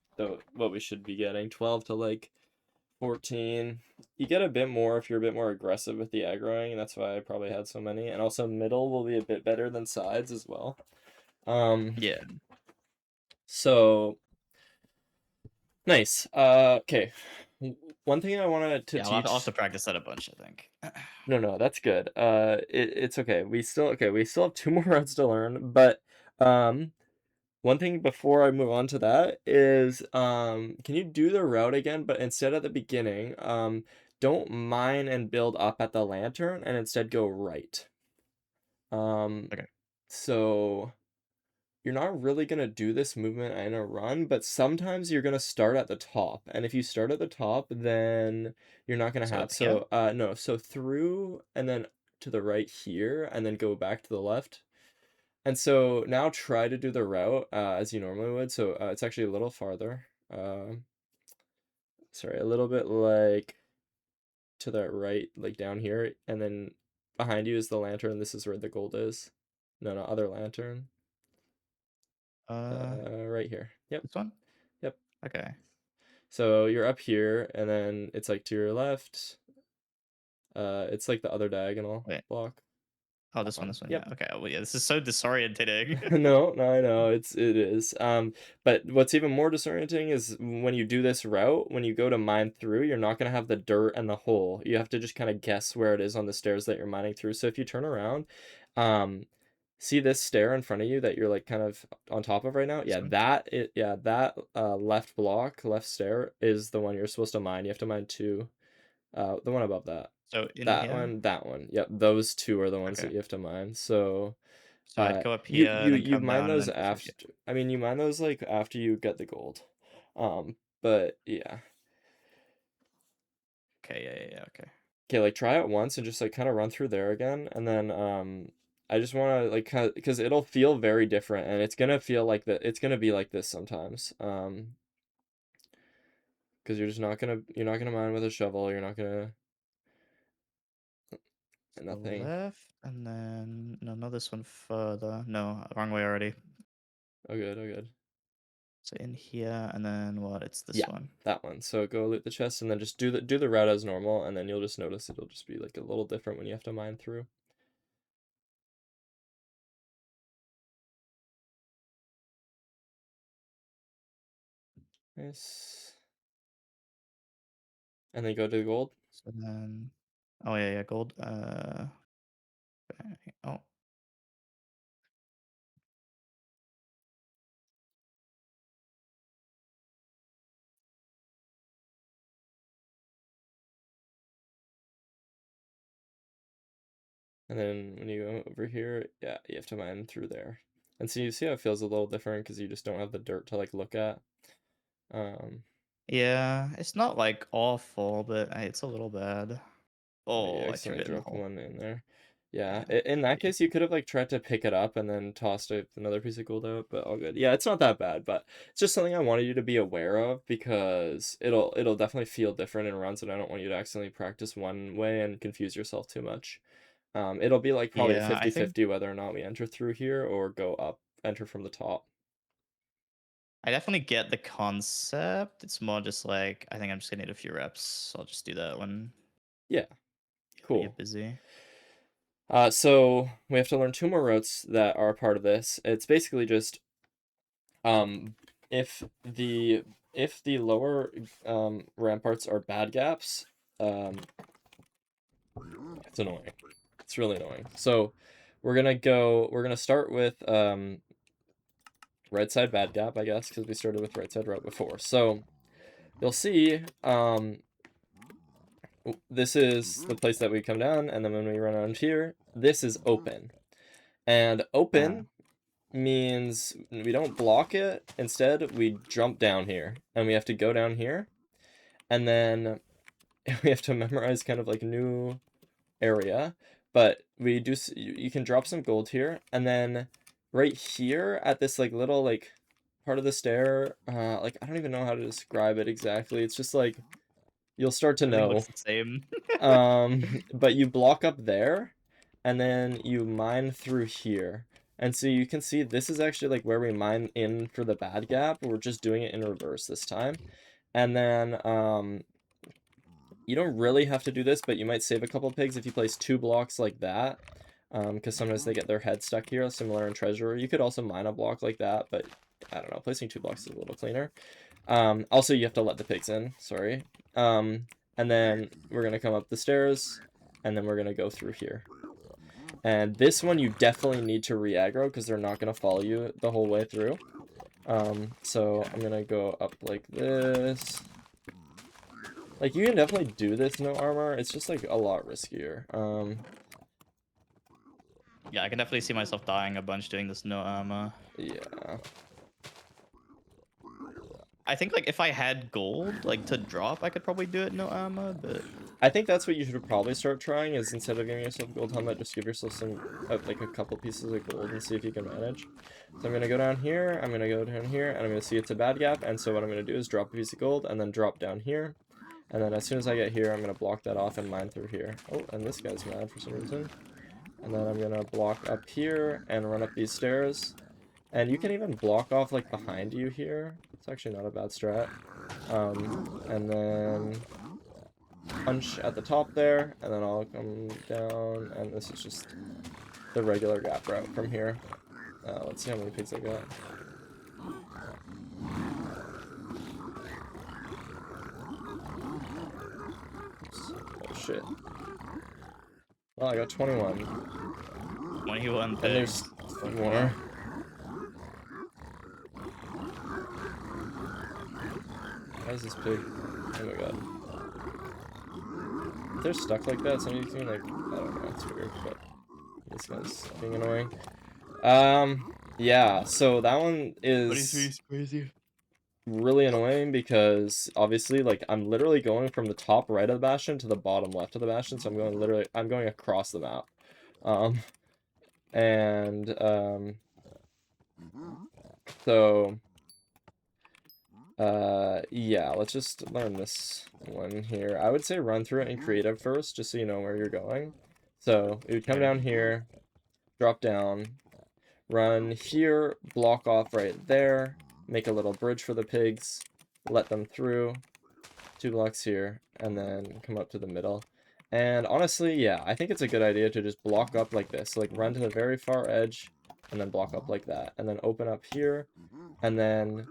what we should be getting. 12 to like 14. You get a bit more if you're a bit more aggressive with the aggroing, and that's why I probably had so many. And also middle will be a bit better than sides as well. Yeah. So nice. Okay. One thing I wanted to Yeah, I'll have teach. to practice that a bunch, I think. No, that's good. It's okay. We still have two more routes to learn, but um, one thing before I move on to that is can you do the route again, but instead at the beginning, don't mine and build up at the lantern, and instead go right. Um, Okay. so you're not really gonna do this movement in a run, but sometimes you're gonna start at the top. And if you start at the top, then you're not gonna So have up here? no, so through and then to the right here and then go back to the left. And so now try to do the route as you normally would. So it's actually a little farther. Sorry, a little bit like to the right, like down here, and then behind you is the lantern. This is where the gold is. No, other lantern. Uh, Right here. Yep. this one? Yep. Okay. So you're up here, and then it's like to your left. It's like the other diagonal Wait. block. Oh, That this one, one. this one. Yeah. Yep. Okay. Well, yeah, this is so disorientating. No, I know it is. But what's even more disorienting is when you do this route, when you go to mine through, you're not gonna have the dirt and the hole. You have to just kind of guess where it is on the stairs that you're mining through. So if you turn around, um, see this stair in front of you that you're like kind of on top of right now? This Yeah, one? that left block, left stair is the one you're supposed to mine. You have to mine two. The one above that. So in That here? one, that one. Yep, those two are the ones Okay. that you have to mine. So So I'd go up you here and you then you come mine down and those then go through here. after. I mean, you mine those like after you get the gold. But yeah. Okay. Yeah. Okay. Okay, like try it once and just like kind of run through there again, and then I just want to like because it'll feel very different, and it's gonna feel like that. It's gonna be like this sometimes. Because you're not gonna mine with a shovel. You're not gonna So nothing. left and then no, not this one further. No, wrong way already. Oh good, oh good. So in here and then what? It's this Yeah, one. that one. So go loot the chest and then just do the route as normal, and then you'll just notice it'll just be like a little different when you have to mine through. Nice. And then go to the gold. So then, oh yeah, gold. Oh, And then when you go over here, yeah, you have to mine through there. And so you see how it feels a little different because you just don't have the dirt to like look at. Um, Yeah, it's not like awful, but it's a little bad. you Oh, I turned accidentally it in the dropped hole. one in there. Yeah, Yeah, in that GG. case, you could have like tried to pick it up and then tossed another piece of gold out, but all good. Yeah, it's not that bad, but it's just something I wanted you to be aware of because it'll definitely feel different in runs, and I don't want you to accidentally practice one way and confuse yourself too much. It'll be like probably a Yeah, I 50-50 think whether or not we enter through here or go up, enter from the top. I definitely get the concept. It's more just like I think I'm just gonna need a few reps. So I'll just do that when Yeah, we get cool. busy. So we have to learn two more routes that are a part of this. It's basically just um, if the lower ramparts are bad gaps, um, it's annoying. It's really annoying. So we're gonna start with right side bad gap, I guess, because we started with right side route before. So you'll see this is the place that we come down, and then when we run around here, this is open. And Uh, open means we don't block it. Instead, we jump down here, and we have to go down here, and then we have to memorize kind of like new area. But we do, you can drop some gold here, and then right here at this like little like part of the stair, like I don't even know how to describe it exactly. It's just like you'll start to Everything know. looks the same. But you block up there, and then you mine through here. And so you can see this is actually like where we mine in for the bad gap. We're just doing it in reverse this time. And then you don't really have to do this, but you might save a couple pigs if you place 2 blocks like that. Because sometimes they get their head stuck here, similar in Treasurer. You could also mine a block like that, but I don't know, placing 2 blocks is a little cleaner. Also, you have to let the pigs in, sorry. And then we're going to come up the stairs, and then we're going to go through here. And this one you definitely need to re-aggro, because they're not going to follow you the whole way through. So I'm going to go up like this. Like, you can definitely do this no armor, it's just, like, a lot riskier. Yeah, I can definitely see myself dying a bunch doing this no armor. Yeah. I think like if I had gold like to drop, I could probably do it no armor, but I think that's what you should probably start trying, is instead of giving yourself a gold helmet, just give yourself some, like, a couple pieces of gold and see if you can manage. So I'm going to go down here, I'm going to go down here, and I'm going to see it's a bad gap, and so what I'm going to do is drop a piece of gold, and then drop down here. And then as soon as I get here, I'm going to block that off and mine through here. Oh, and this guy's mad for some reason. And then I'm going to block up here and run up these stairs. And you can even block off, like, behind you here. It's actually not a bad strat. And then punch at the top there, and then I'll come down, and this is just the regular gap route from here. Let's see how many pigs I got. Oops. Oh shit. Well, I got 21. 21 And there's pigs. more. Why is this pig? Oh my god. If they're stuck like that, somebody's doing like, I don't know, it's weird, but this guy's being annoying. Yeah, so that one is Is crazy. really annoying because obviously, like, I'm literally going from the top right of the bastion to the bottom left of the bastion, so I'm going across the map. Um, and, so, yeah, let's just learn this one here. I would say run through it in creative first, just so you know where you're going. So, we would come Okay. down here, drop down, run here, block off right there, make a little bridge for the pigs, let them through, 2 blocks here, and then come up to the middle. And honestly, yeah, I think it's a good idea to just block up like this. Like, run to the very far edge, and then block up like that. And then open up here, and then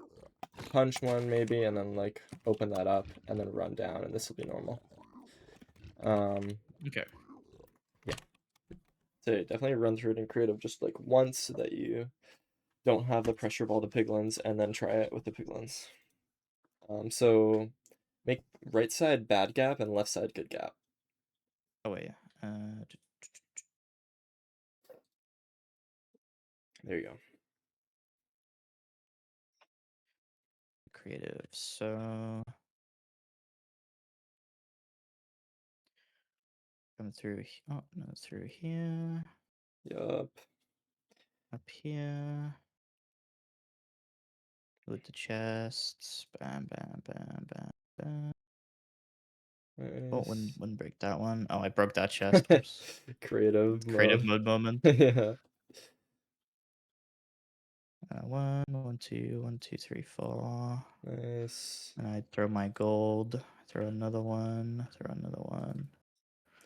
punch one maybe, and then, like, open that up, and then run down, and this will be normal. Okay. Yeah. So definitely run through it in creative just, like, once so that you don't have the pressure of all the piglins, and then try it with the piglins. So make right side bad gap and left side good gap. Oh wait. There you go. Creative. So come through. Oh no, through here. Yup. Up here. Loot the chests. Bam, bam, bam, bam, bam. Oh, Nice. wouldn't break that one. Oh, I broke that chest. Whoops. Creative Creative mode. mode moment. Yeah. One, two, three, four. Nice. And I throw my gold. Throw another one. Throw another one.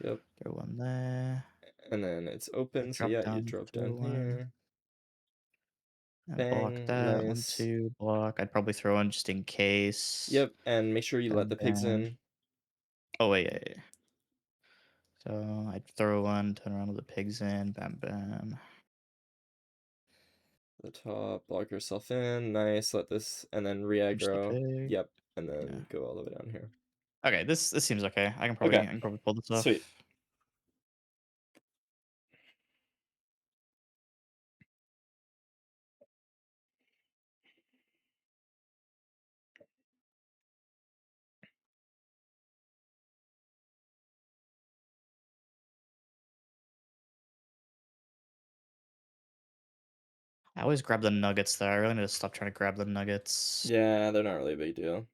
Yep. Throw one there. And then it's I open, so drop yeah, you down. drop Throw down one. here. And block Bang. that. One, Nice. two, block. I'd probably throw in just in case. Yep, and make sure you let Bam, the pigs bam. in. Oh, wait, yeah, yeah. So I'd throw one, turn around with the pigs in. Bam, bam. The top, block yourself in. Nice. Let this, and then Punch the re-aggro. pig. Yep, and Yeah. then go all the way down here. Okay, this seems okay. I Okay, can probably pull this off. sweet. I always grab the nuggets there. I really need to stop trying to grab the nuggets. Yeah, they're not really a big deal.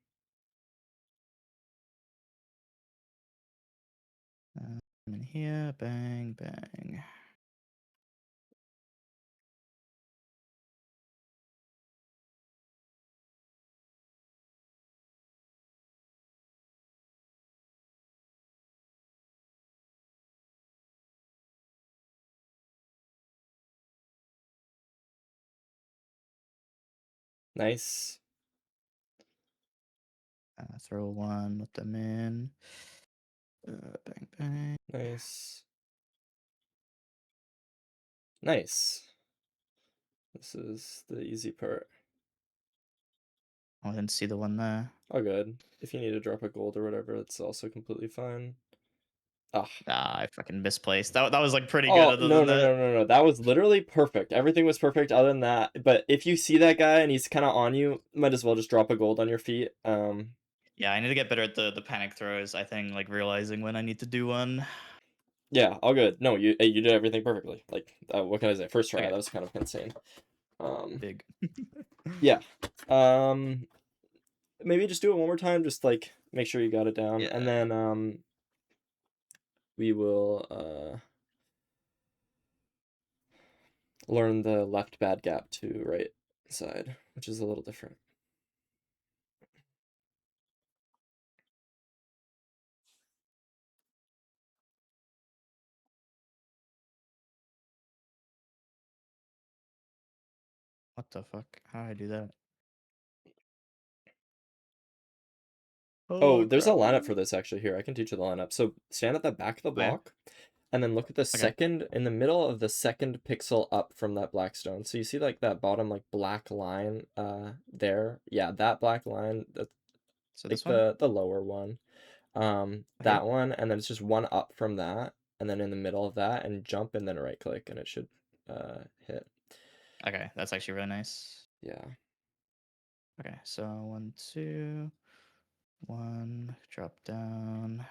I'm in here. Bang, bang. Nice. Throw one, let them in. Bang, bang. Nice. Nice. This is the easy part. Oh, I didn't see the one there. All good. If you need to drop a gold or whatever, it's also completely fine. Ah. Ah, I fucking misplaced. That was like pretty good Oh, other no, than no, that. no, no, no. That was literally perfect. Everything was perfect other than that. But if you see that guy and he's kind of on you, might as well just drop a gold on your feet. Yeah, I need to get better at the panic throws. I think like realizing when I need to do one. Yeah, all good. No, you did everything perfectly. Like, what can I say? First try, Okay, that was kind of insane. big. Yeah. Maybe just do it one more time. Just like make sure you got it down, and Yeah. then we will learn the left bad gap to right side, which is a little different. What the fuck? How do I do that? Oh, Oh there's a crap. lineup for this actually here. I can teach you the lineup. So stand at the back of the Where? block, and then look at the Okay. second, in the middle of the second pixel up from that black stone. So you see like that bottom like black line there? Yeah, that black line, that's So like this one? the lower one. Here? That one, and then it's just one up from that, and then in the middle of that, and jump and then right click, and it should hit. Okay, that's actually really nice. Yeah. Okay, so one, two, one, drop down.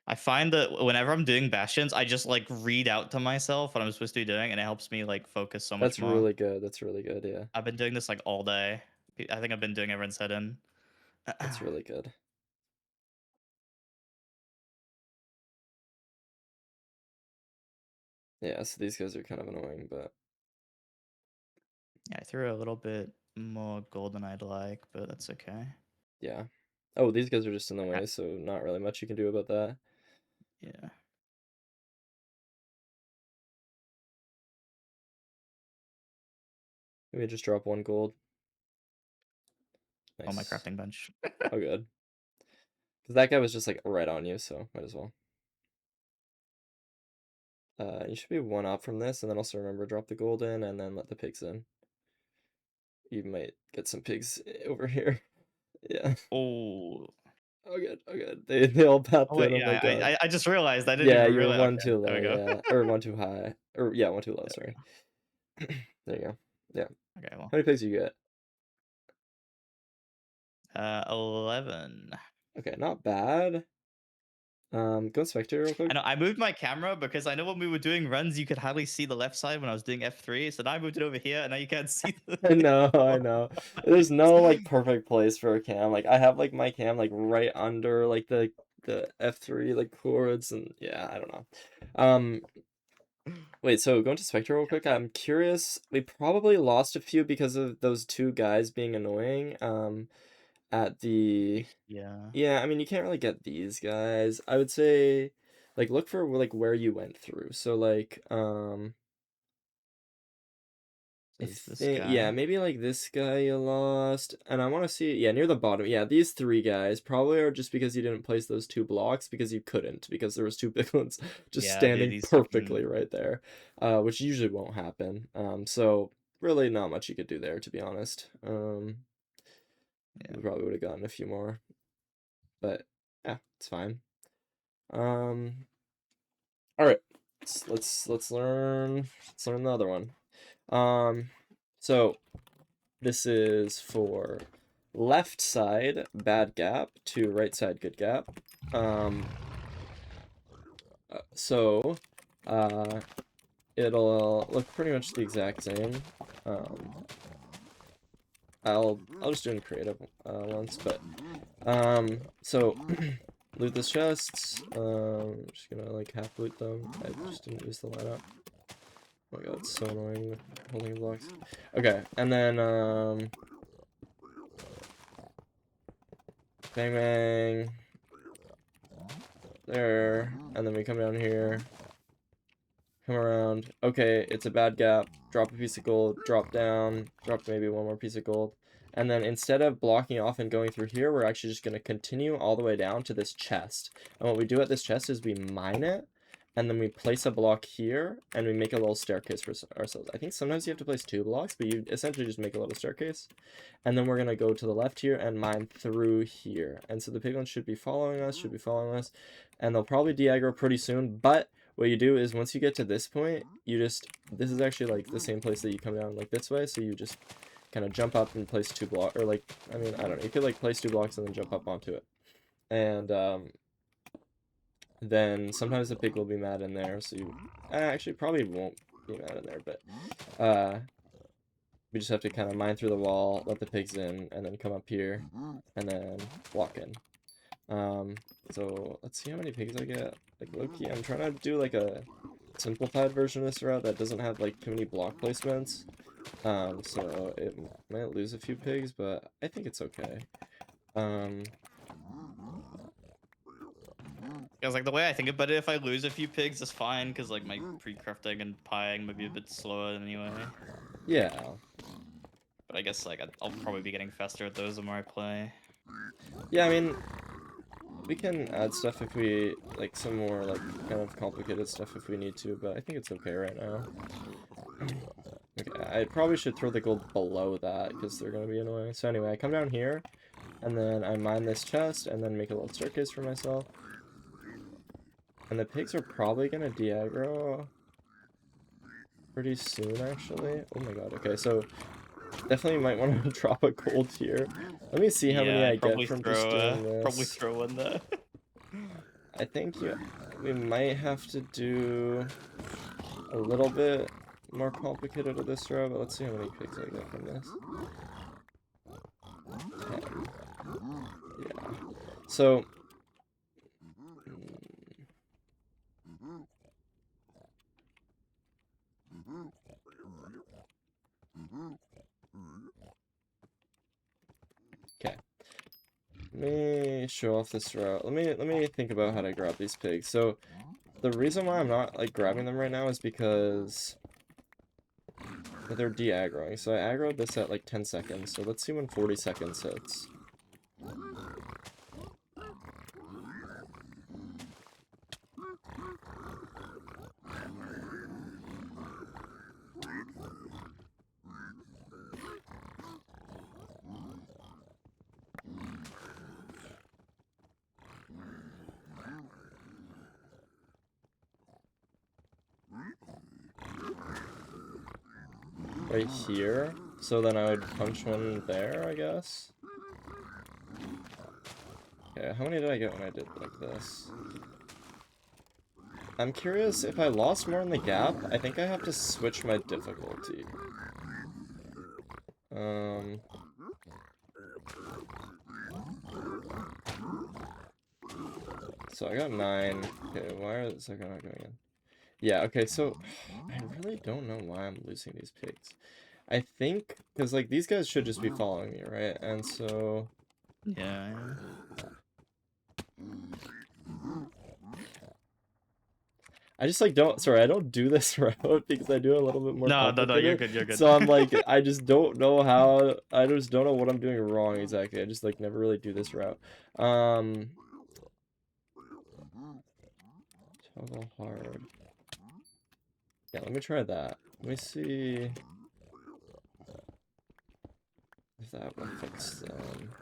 I find that whenever I'm doing bastions, I just like read out to myself what I'm supposed to be doing, and it helps me like focus so much That's more. really good. That's really good. Yeah. I've been doing this like all day. I think I've been doing everyone's head in. That's really good. Yeah, so these guys are kind of annoying, but Yeah, I threw a little bit more gold than I'd like, but that's okay. yeah. Oh, these guys are just in the Ah, way, so not really much you can do about that. yeah. Maybe just drop one gold. Oh, my Nice. crafting bench. Oh, good. Because that guy was just like right on you, so might as well. You should be one up from this, and then also remember drop the gold in, and then let the pigs in. You might get some pigs over here. Yeah. Oh, Oh good, oh good. They all popped Oh in. wait, Oh my yeah, god. I just realized I didn't Yeah, even you were realize. one Okay, too there low. we go. Yeah, or one too high. Or yeah, one too low. There we Sorry. go. There you go. Yeah. Okay, well, How many pigs you get? 11. Okay, not bad. Go inspect it real I quick. know I moved my camera because I know when we were doing runs, you could hardly see the left side when I was doing F3. So now I moved it over here, and now you can't see the I know, I four know. There's pigs. no like perfect place for a cam. Like I have like my cam like right under like the F3 like cords and yeah, I don't know. Um wait, so going to Spectre real quick, I'm curious. We probably lost a few because of those two guys being annoying. At the Yeah. yeah, I mean you can't really get these guys. I would say like look for like where you went through. So like I Says this think yeah, guy. maybe like this guy you lost, and I want to see yeah near the bottom. Yeah, these three guys probably are just because you didn't place those two blocks because you couldn't because there was two big ones just Yeah, dude, standing he's perfectly fucking. right there, which usually won't happen. So really not much you could do there to be honest. Yeah. We probably would have gotten a few more, but yeah, it's fine. Um, all right, let's learn the other one. So this is for left side bad gap to right side good gap. Um, so it'll look pretty much the exact same. Um, I'll just do in creative once, but so loot this chests. I'm just gonna like half loot them. I just didn't use the lineup. Oh my god, it's so annoying with holding blocks. Okay, and then bang bang there, and then we come down here, come around. Okay, it's a bad gap. Drop a piece of gold, drop down, drop maybe one more piece of gold. And then instead of blocking off and going through here, we're actually just going to continue all the way down to this chest. And what we do at this chest is we mine it, and then we place a block here, and we make a little staircase for ourselves. I think sometimes you have to place 2 blocks, but you essentially just make a little staircase. And then we're going to go to the left here and mine through here. And so the piglins should be following us, and they'll probably de-aggro pretty soon, but what you do is once you get to this point, this is actually like the same place that you come down like this way, so you just kind of jump up and place 2 blocks, or like, I mean, I don't know, you could like place 2 blocks and then jump up onto it. And then sometimes the pig will be mad in there, so you actually probably won't be mad in there, but we just have to kind of mine through the wall, let the pigs in, and then come up here, and then walk in. So let's see how many pigs I get. Like low-key, I'm trying to do like a simplified version of this route that doesn't have like too many block placements. So it might lose a few pigs, but I think it's okay. Because like the way I think about it, if I lose a few pigs, it's fine. Because like my pre-crafting and pieing might be a bit slower anyway. Yeah. But I guess like I'll probably be getting faster at those the more I play. Yeah, I mean, we can add stuff if we, like, some more, like, kind of complicated stuff if we need to, but I think it's okay right now. Okay, I probably should throw the gold below that, because they're going to be annoying. So anyway, I come down here, and then I mine this chest, and then make a little staircase for myself. And the pigs are probably going to de-aggro pretty soon, actually. Oh my god, okay, so definitely might want to drop a gold here. Let me see how many Yeah, I I'd get probably from just throw doing probably this. throw one there. I think we might have to do a little bit more complicated of this row, but let's see how many pigs I get from this. 10. Yeah. So, okay. Let me show off this route. Let me think about how to grab these pigs. So, the reason why I'm not like grabbing them right now is because they're de-aggroing. So I aggroed this at like 10 seconds. So let's see when 40 seconds hits. right here. So then I would punch one there, I guess. Okay, how many did I get when I did like this? I'm curious if I lost more in the gap. I think I have to switch my difficulty. So I got 9. Okay, why is that not going in? Yeah, okay, so I really don't know why I'm losing these pigs. I think because like these guys should just be following me, right? And so Yeah. I just like don't, sorry, I don't do this route because I do it a little bit more No, you're complicated. good, you're good. So I'm like, I just don't know how, I just don't know what I'm doing wrong exactly. I just like never really do this route. Toggle hard. Yeah, let me try that. Let me see if that will fix them.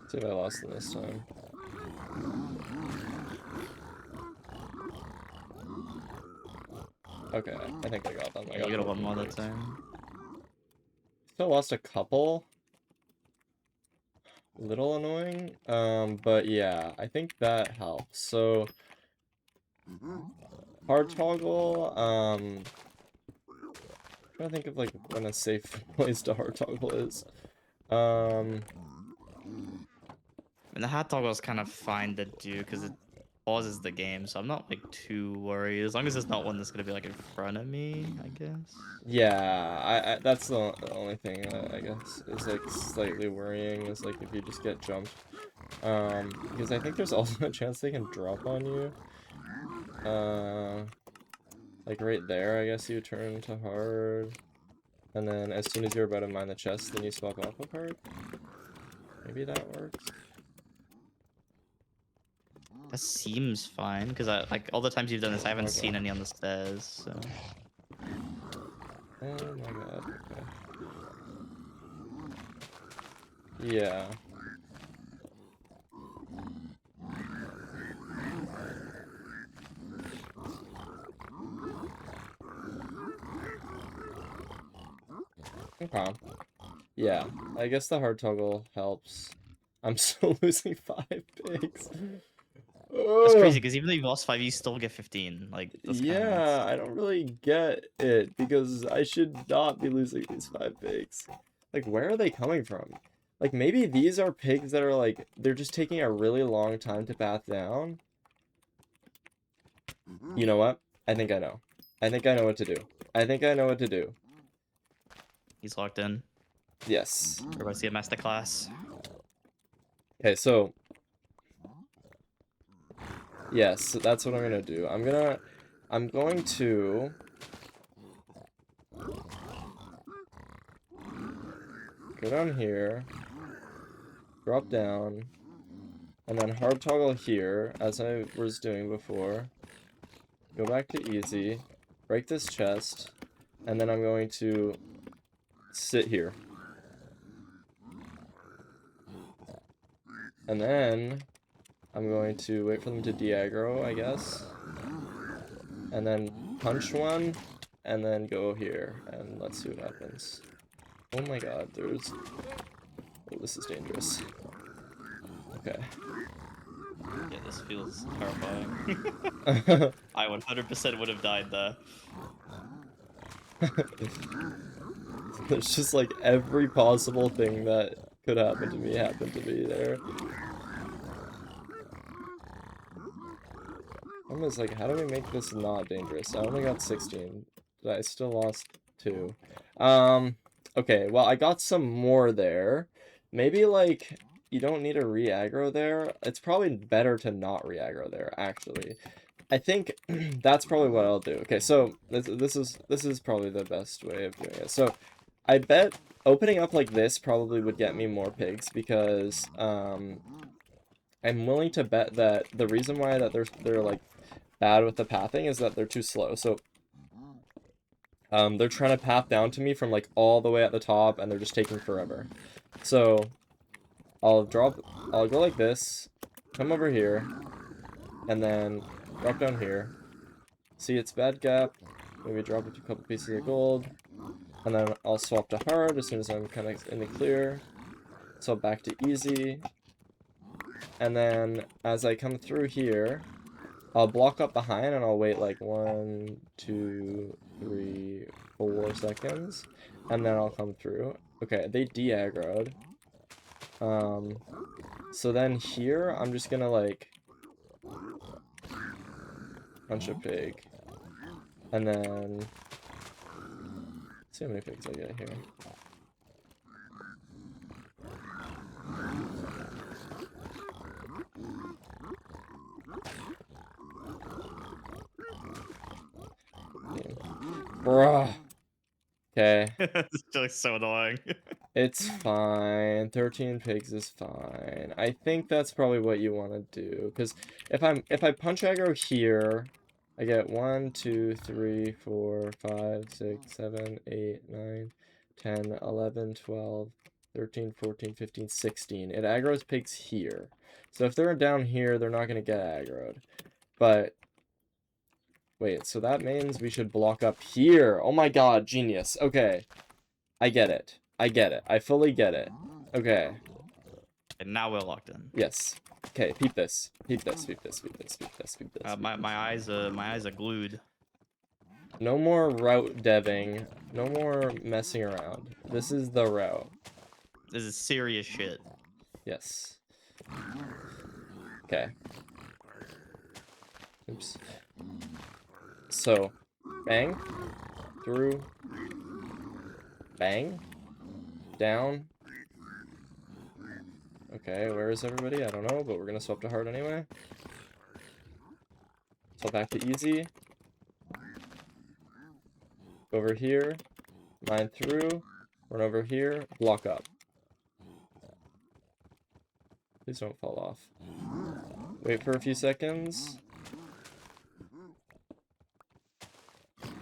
See if I lost them this time. Okay, I think I got them. Yeah, you got one more that time. Still lost a couple. Little annoying. But yeah, I think that helps. So hard toggle, trying to think of like when a safe place to hard toggle is. And the hard toggle is kind of fine to do because it pauses the game, so I'm not like too worried as long as it's not one that's gonna be like in front of me, I guess. Yeah, I that's the only thing that I guess is like slightly worrying is like if you just get jumped. Because I think there's also a chance they can drop on you. Like right there, I guess you turn to hard. And then as soon as you're about to mine the chest, then you swap off a card. Maybe that works. That seems fine because I like all the times you've done this, I haven't Okay. seen any on the stairs. So. Oh my god. Okay. Yeah. Okay. Yeah, I guess the hard toggle helps. I'm still losing 5 pigs. That's crazy because even though you've lost 5, you still get 15. Like that's kind of Yeah, nuts. I don't really get it because I should not be losing these 5 pigs. Like, where are they coming from? Like, maybe these are pigs that are like, they're just taking a really long time to bath down. You know what? I think I know. I think I know what to do. I think I know what to do. He's locked in. Yes. We're about to see a masterclass. Okay, so yes, that's what I'm gonna do. I'm going to go down here, drop down, and then hard toggle here, as I was doing before. Go back to easy, break this chest, and then I'm going to sit here. And then I'm going to wait for them to de-aggro, I guess. And then punch one, and then go here, and let's see what happens. Oh my god, there's... Oh, this is dangerous. Okay. Yeah, this feels terrifying. I 100% would have died there. There's just like every possible thing that could happen to me happened to me there. I'm just like, how do we make this not dangerous? I only got 16. But I still lost 2. Okay, well, I got some more there. Maybe, like, you don't need a re-aggro there. It's probably better to not re-aggro there, actually. I think that's probably what I'll do. Okay, so this is probably the best way of doing it. So I bet opening up like this probably would get me more pigs because I'm willing to bet that the reason why that they're like bad with the pathing is that they're too slow. So they're trying to path down to me from like all the way at the top and they're just taking forever. So I'll go like this, come over here, and then drop down here. See, it's bad gap. Maybe drop a couple pieces of gold. And then I'll swap to hard as soon as I'm kind of in the clear. So back to easy. And then as I come through here, I'll block up behind and I'll wait like 1, 2, 3, 4 seconds. And then I'll come through. Okay, they de-aggroed. So then here, I'm just gonna like punch a pig. And then see how many pigs I get here. Bruh. Okay. It's just so annoying. It's fine. 13 pigs is fine. I think that's probably what you want to do. Because if I punch aggro here, I get 1, 2, 3, 4, 5, 6, 7, 8, 9, 10, 11, 12, 13, 14, 15, 16. It aggroes pigs here. So if they're down here, they're not going to get aggroed. But wait, so that means we should block up here. Oh my god, genius. Okay. I get it. I get it. I fully get it. Okay. And now we're locked in. Yes. Okay, peep this. Peep this, peep this, peep this, peep this, peep this. My eyes are glued. No more route deving. No more messing around. This is the route. This is serious shit. Yes. Okay. Oops. So, bang. Through. Bang. Down. Okay, where is everybody? I don't know, but we're gonna swap to hard anyway. So back to easy. Over here. Mine through. Run over here. Block up. Please don't fall off. Wait for a few seconds.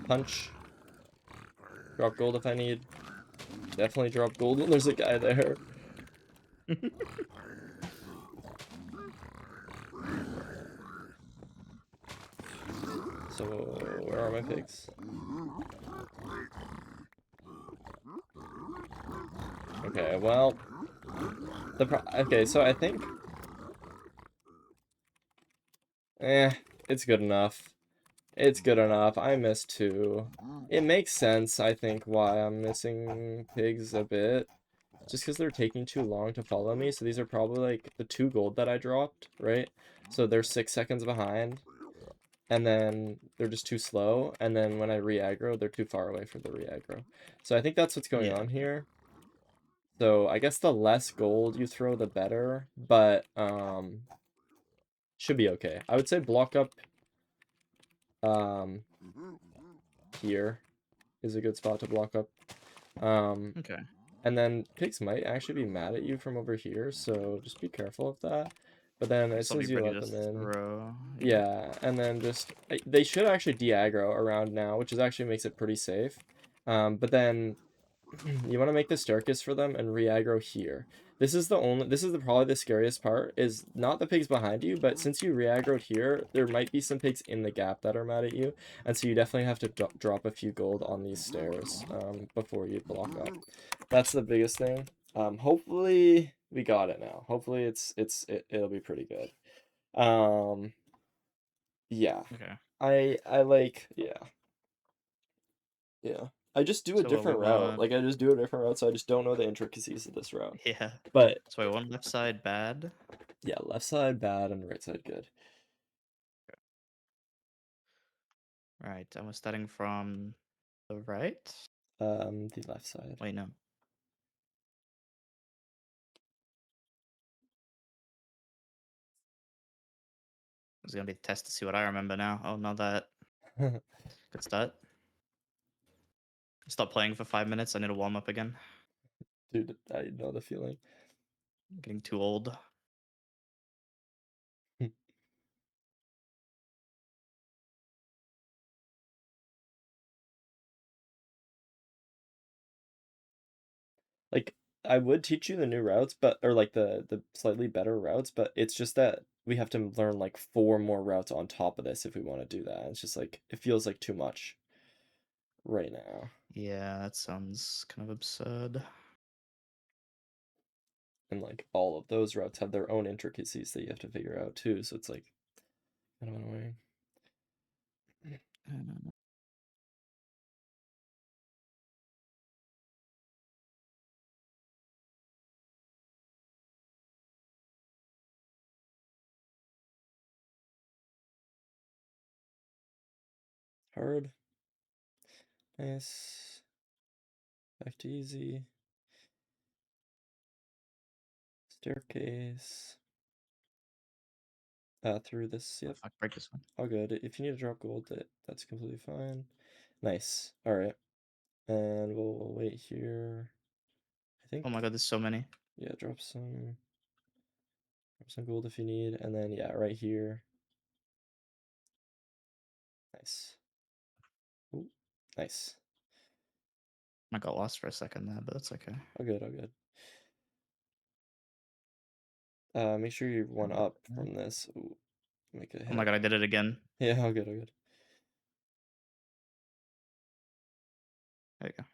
Punch. Drop gold if I need. Definitely drop gold when there's a guy there. So, where are my pigs? Okay, well... okay, so I think... it's good enough. It's good enough. I missed 2. It makes sense, I think, why I'm missing pigs a bit. Just because they're taking too long to follow me. So these are probably, like, the 2 gold that I dropped, right? So they're 6 seconds behind. And then they're just too slow. And then when I re-aggro, they're too far away for the re-aggro. So I think that's what's going on here. So I guess the less gold you throw, the better. But, should be okay. I would say block up, here is a good spot to block up. Okay. And then pigs might actually be mad at you from over here, so just be careful of that. But then as soon as you let them in, yeah, and then just they should actually de-aggro around now, which is actually makes it pretty safe. But then you want to make the staircase for them and re-aggro here. This is probably the scariest part, is not the pigs behind you, but since you re-aggroed here, there might be some pigs in the gap that are mad at you, and so you definitely have to drop a few gold on these stairs before you block up. That's the biggest thing. Hopefully we got it now. Hopefully it'll be pretty good. Yeah. Okay. I like, yeah. Yeah. I just do a different route. Like, I just do a different route, so I just don't know the intricacies of this route. Yeah. But So I want left side bad. yeah, left side bad and right side good. Right. And we're starting from the right. The left side. Wait, no. It's gonna be a test to see what I remember now. Oh, not that. Good start. Stop playing for 5 minutes. I need to warm up again. Dude, I know the feeling. I'm getting too old. Like, I would teach you the new routes, but or like the slightly better routes, but it's just that we have to learn like 4 more routes on top of this if we want to do that. It's just like it feels like too much right now. Yeah, that sounds kind of absurd. And like all of those routes have their own intricacies that you have to figure out too, so it's like kind of annoying. Hard. Nice. Back to easy. Staircase. Through this, Oh, yep. fuck, break this one. All good. If you need to drop gold, that's completely fine. Nice. Alright. And we'll wait here. I think, Oh my god, there's so many. yeah, drop some gold if you need. And then, yeah, right here. Nice. Ooh, nice. I got lost for a second there, but that's okay. All good, all good. Make sure you one up from this. Ooh, make a Oh my hit. god, I did it again. Yeah, all good, all good. There you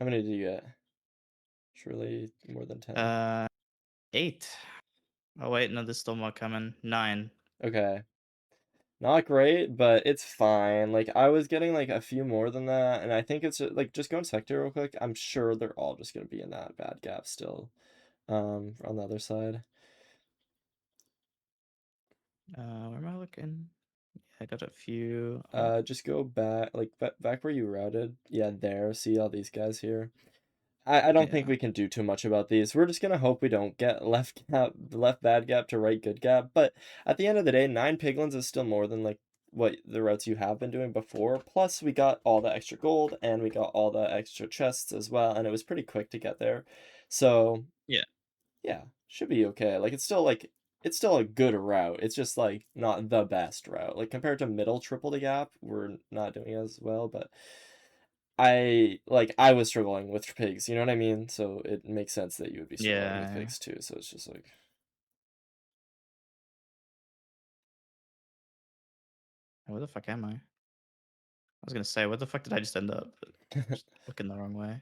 How many did you get? Surely more than 10. go. 8. Oh wait, no, there's still more coming. 9. Okay. Not great, but it's fine. Like, I was getting, like, a few more than that, and I think it's, like, just go in sector real quick. I'm sure they're all just gonna be in that bad gap still, on the other side. Where am I looking? Yeah, I got a few. Just go back, like, back where you routed. Yeah, there. See all these guys here? I don't think Yeah. we can do too much about these. We're just gonna hope we don't get left bad gap to right good gap. But at the end of the day, 9 piglins is still more than like what the routes you have been doing before. Plus, we got all the extra gold and we got all the extra chests as well, and it was pretty quick to get there. So Yeah. yeah, should be okay. Like it's still a good route. It's just like not the best route. Like compared to middle triple the gap, we're not doing as well, but I was struggling with pigs, you know what I mean? So it makes sense that you would be struggling with Yeah. pigs too. So it's just like Where the fuck am I? I was gonna say, where the fuck did I just end up? Just looking the wrong way.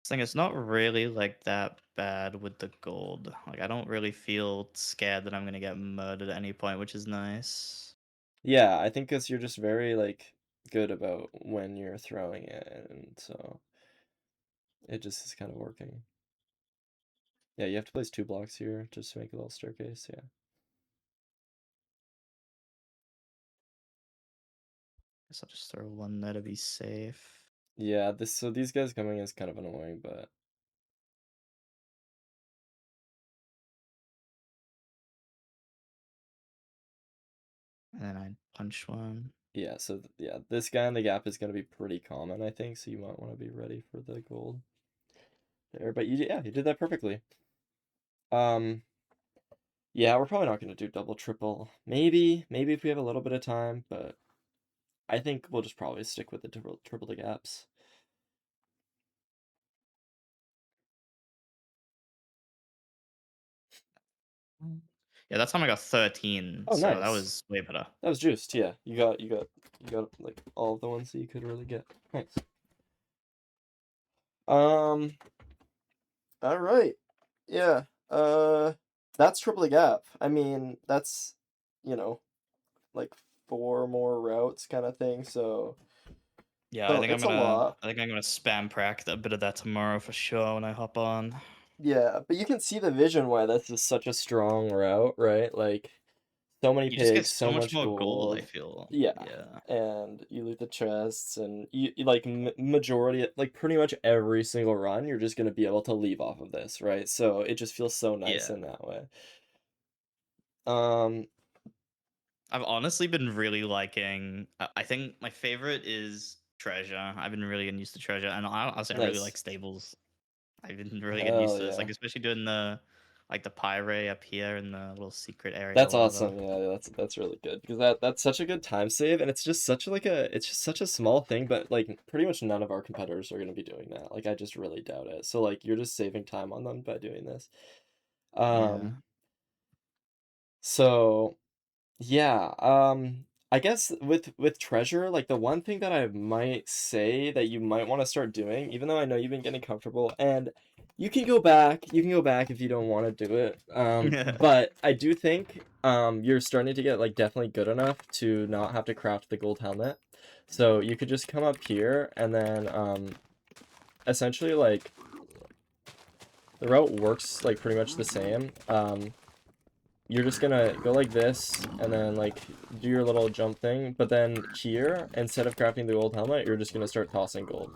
Thing it's not really like that bad with the gold. Like I don't really feel scared that I'm gonna get murdered at any point, which is nice. yeah, I think because you're just very like good about when you're throwing it, and so it just is kind of working. Yeah, you have to place 2 blocks here just to make a little staircase. Yeah. Guess I'll just throw one there to be safe. Yeah, these guys coming is kind of annoying, but And then I punch one. yeah, so yeah, this guy in the gap is gonna be pretty common, I think, so you might want to be ready for the gold there. But yeah, you did that perfectly. Um, yeah, we're probably not gonna do double triple. Maybe if we have a little bit of time, but I think we'll just probably stick with the triple the gaps. Yeah, that time I got 13, Oh, so that nice. was way better. That was juiced. Yeah, you got like all of the ones that you could really get. Nice. Um. All right. Yeah. That's triple the gap. I mean, that's you know like 4 more routes kind of thing. So Yeah, so it's a lot. I think I'm gonna spam prac a bit of that tomorrow for sure when I hop on. Yeah, but you can see the vision why this is such a strong route, right? Like so many You just get pigs, so so much much more gold, I gold. feel. Yeah. Yeah. And you loot the chests, and you like majority, like pretty much every single run, you're just gonna be able to leave off of this, right? So it just feels so nice Yeah. in that way. Um, I've honestly been really liking. I think my favorite is treasure. I've been really getting used to treasure, and I really like nice. stables. I've been really getting used Hell to this, like yeah. especially doing the like the pyre up here in the little secret area or That's whatever. awesome. Yeah, that's really good because that's such a good time save, and it's just such like a it's just such a small thing, but like pretty much none of our competitors are gonna be doing that. Like I just really doubt it. So like you're just saving time on them by doing this. Yeah. Um, so yeah, I guess with treasure, like the one thing that I might say that you might want to start doing, even though I know you've been getting comfortable, and you can go back if you don't want to do it. But I do think you're starting to get like definitely good enough to not have to craft the gold helmet. So you could just come up here and then essentially like the route works like pretty much the same. You're just gonna go like this and then like do your little jump thing, but then here, instead of crafting the gold helmet, you're just gonna start tossing gold.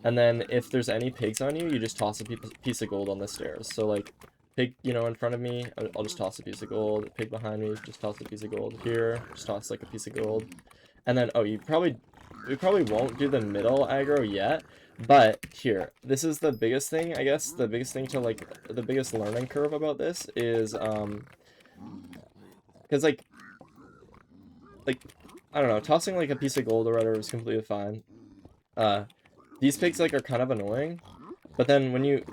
And then if there's any pigs on you, you just toss a piece of gold on the stairs. So like pig, in front of me, I'll just toss a piece of gold. Pig behind me, just toss a piece of gold. Here, just toss like a piece of gold. And then oh, we probably won't do the middle aggro yet, but here, this is the biggest thing, I guess. The biggest thing to like the biggest learning curve about this is because like I don't know, tossing like a piece of gold or whatever is completely fine. These pigs like are kind of annoying, but then when you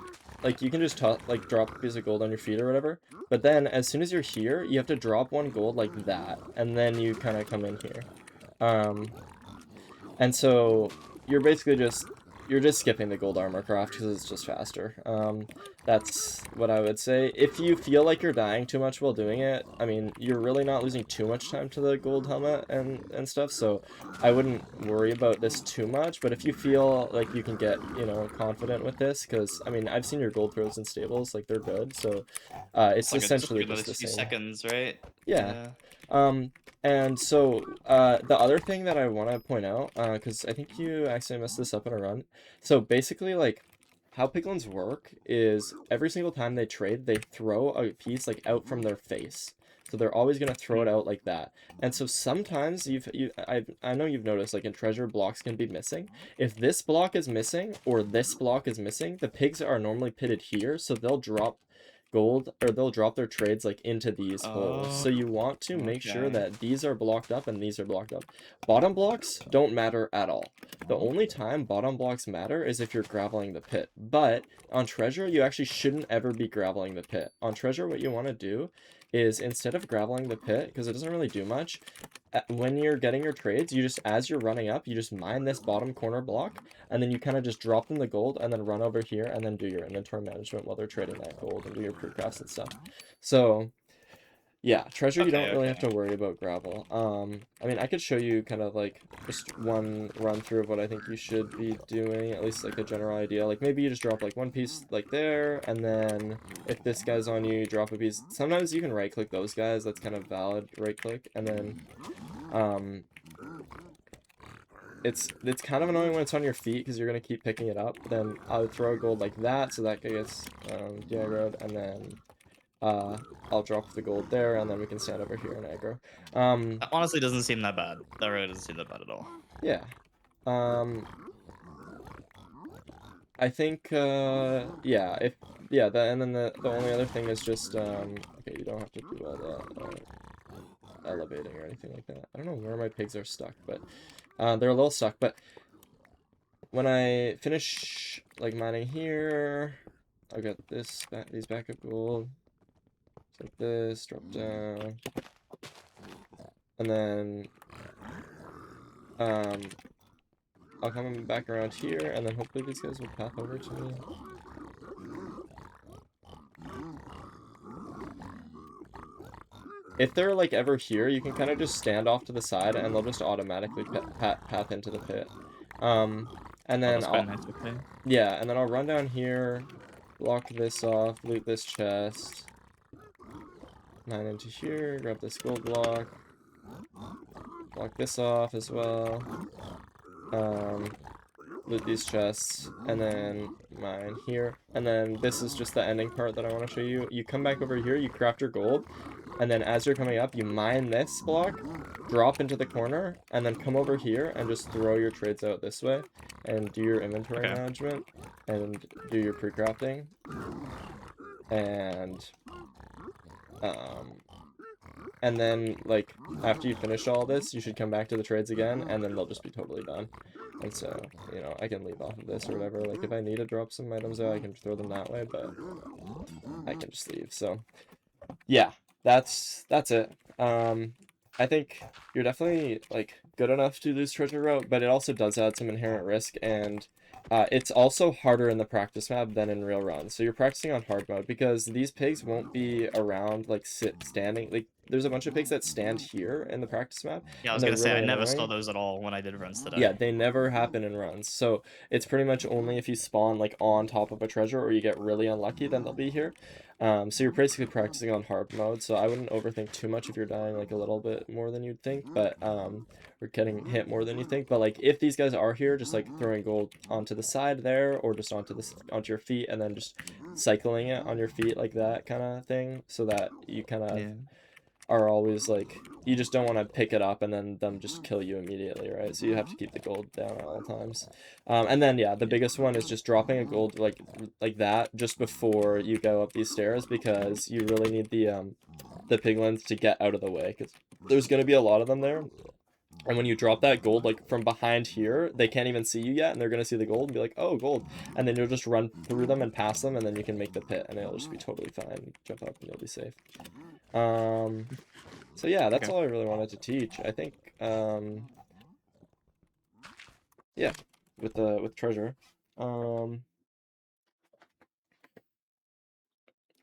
like you can just toss like drop a piece of gold on your feet or whatever. But then as soon as you're here, you have to drop one gold like that, and then you kind of come in here. Um, and so you're basically you're just skipping the gold armor craft because it's just faster. That's what I would say. If you feel like you're dying too much while doing it, I mean, you're really not losing too much time to the gold helmet and stuff, so I wouldn't worry about this too much. But if you feel like you can get, confident with this, because, I mean, I've seen your gold throws in stables, like, they're good, so It's it's like just essentially like another just the few same. seconds, right? Yeah. Yeah. Um, and so, the other thing that I want to point out, because I think you actually messed this up in a run. So basically, like, how piglins work is every single time they trade, they throw a piece, like, out from their face. So they're always going to throw it Mm. out like that. And so sometimes I know you've noticed, like, in treasure, blocks can be missing. If this block is missing, or this block is missing, the pigs are normally pitted here, so they'll drop gold, or they'll drop their trades like into these holes. Oh, So you want to make sure okay. that these are blocked up and these are blocked up. Bottom blocks don't matter at all. The only time bottom blocks matter is if you're graveling the pit. But on treasure, you actually shouldn't ever be graveling the pit. On treasure, what you want to do is instead of graveling the pit, because it doesn't really do much, when you're getting your trades, you just, as you're running up, you just mine this bottom corner block, and then you kind of just drop them the gold, and then run over here, and then do your inventory management while they're trading that gold, and do your pre-crafts and stuff. So, yeah, treasure you don't Okay, really have to okay. worry about gravel. I mean, I could show you kind of like just one run through of what I think you should be doing, at least like a general idea. Like maybe you just drop like one piece like there, and then if this guy's on you, you drop a piece. Sometimes you can right click those guys, that's kind of valid right click, and then um it's kind of annoying when it's on your feet because you're gonna keep picking it up. But then I would throw gold like that so that guy gets de-aggroed, and then I'll drop the gold there, and then we can stand over here and aggro. That honestly doesn't seem that bad. That really doesn't seem that bad at all. Yeah. Um, I think yeah, if yeah, and then the only other thing is just okay, you don't have to do all the elevating or anything like that. I don't know where my pigs are stuck, but they're a little stuck. But when I finish like mining here, I'll get these backup gold. Like this, drop down, and then um I'll come back around here, and then hopefully these guys will path over to me. If they're like ever here, you can kind of just stand off to the side, and they'll just automatically path into the pit. Um, and Oh, then that's quite nice. Okay. yeah, and then I'll run down here, block this off, loot this chest. mine into here, grab this gold block, block this off as well, loot these chests, and then mine here, and then this is just the ending part that I want to show you. You come back over here, you craft your gold, and then as you're coming up, you mine this block, drop into the corner, and then come over here and just throw your trades out this way, and do your inventory Okay. management, and do your pre-crafting, um, and then, like, after you finish all this, you should come back to the trades again, and then they'll just be totally done. And so, you know, I can leave off of this or whatever. Like, if I need to drop some items out, I can throw them that way, but I can just leave. So, yeah, that's it. I think you're definitely, like, good enough to do this treasure route, but it also does add some inherent risk, and it's also harder in the practice map than in real run. So you're practicing on hard mode because these pigs won't be around, like, standing. Like, there's a bunch of pigs that stand here in the practice map, Yeah, I and was they're gonna say I really never saw annoying. those at all when I did runs today. Yeah, they never happen in runs. So it's pretty much only if you spawn, like, on top of a treasure or you get really unlucky, then they'll be here. So you're basically practicing on hard mode, so I wouldn't overthink too much if you're dying, like, a little bit more than you'd think, but, or getting hit more than you think. But, like, if these guys are here, just, like, throwing gold onto the side there, or just onto your feet, and then just cycling it on your feet like that kind of thing, so that you kind of Yeah. are always, like, you just don't want to pick it up and then them just kill you immediately, right? So you have to keep the gold down at all times. And then, yeah, the biggest one is just dropping a gold like that just before you go up these stairs, because you really need the piglins to get out of the way, because there's going to be a lot of them there. And when you drop that gold, like, from behind here, they can't even see you yet, and they're going to see the gold and be like, oh, gold. And then you'll just run through them and pass them, and then you can make the pit, and it'll just be totally fine. Jump up, and you'll be safe. So yeah, that's Okay. all I really wanted to teach. I think, yeah, with treasure. Let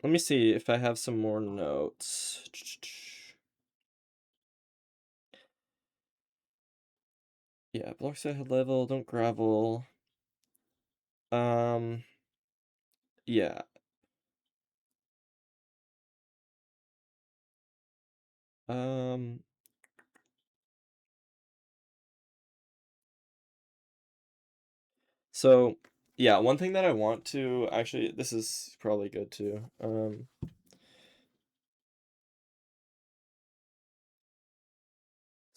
me see if I have some more notes. Yeah, blocks that head level, don't gravel. Yeah. Um, so yeah, one thing that I want to actually, this is probably good too.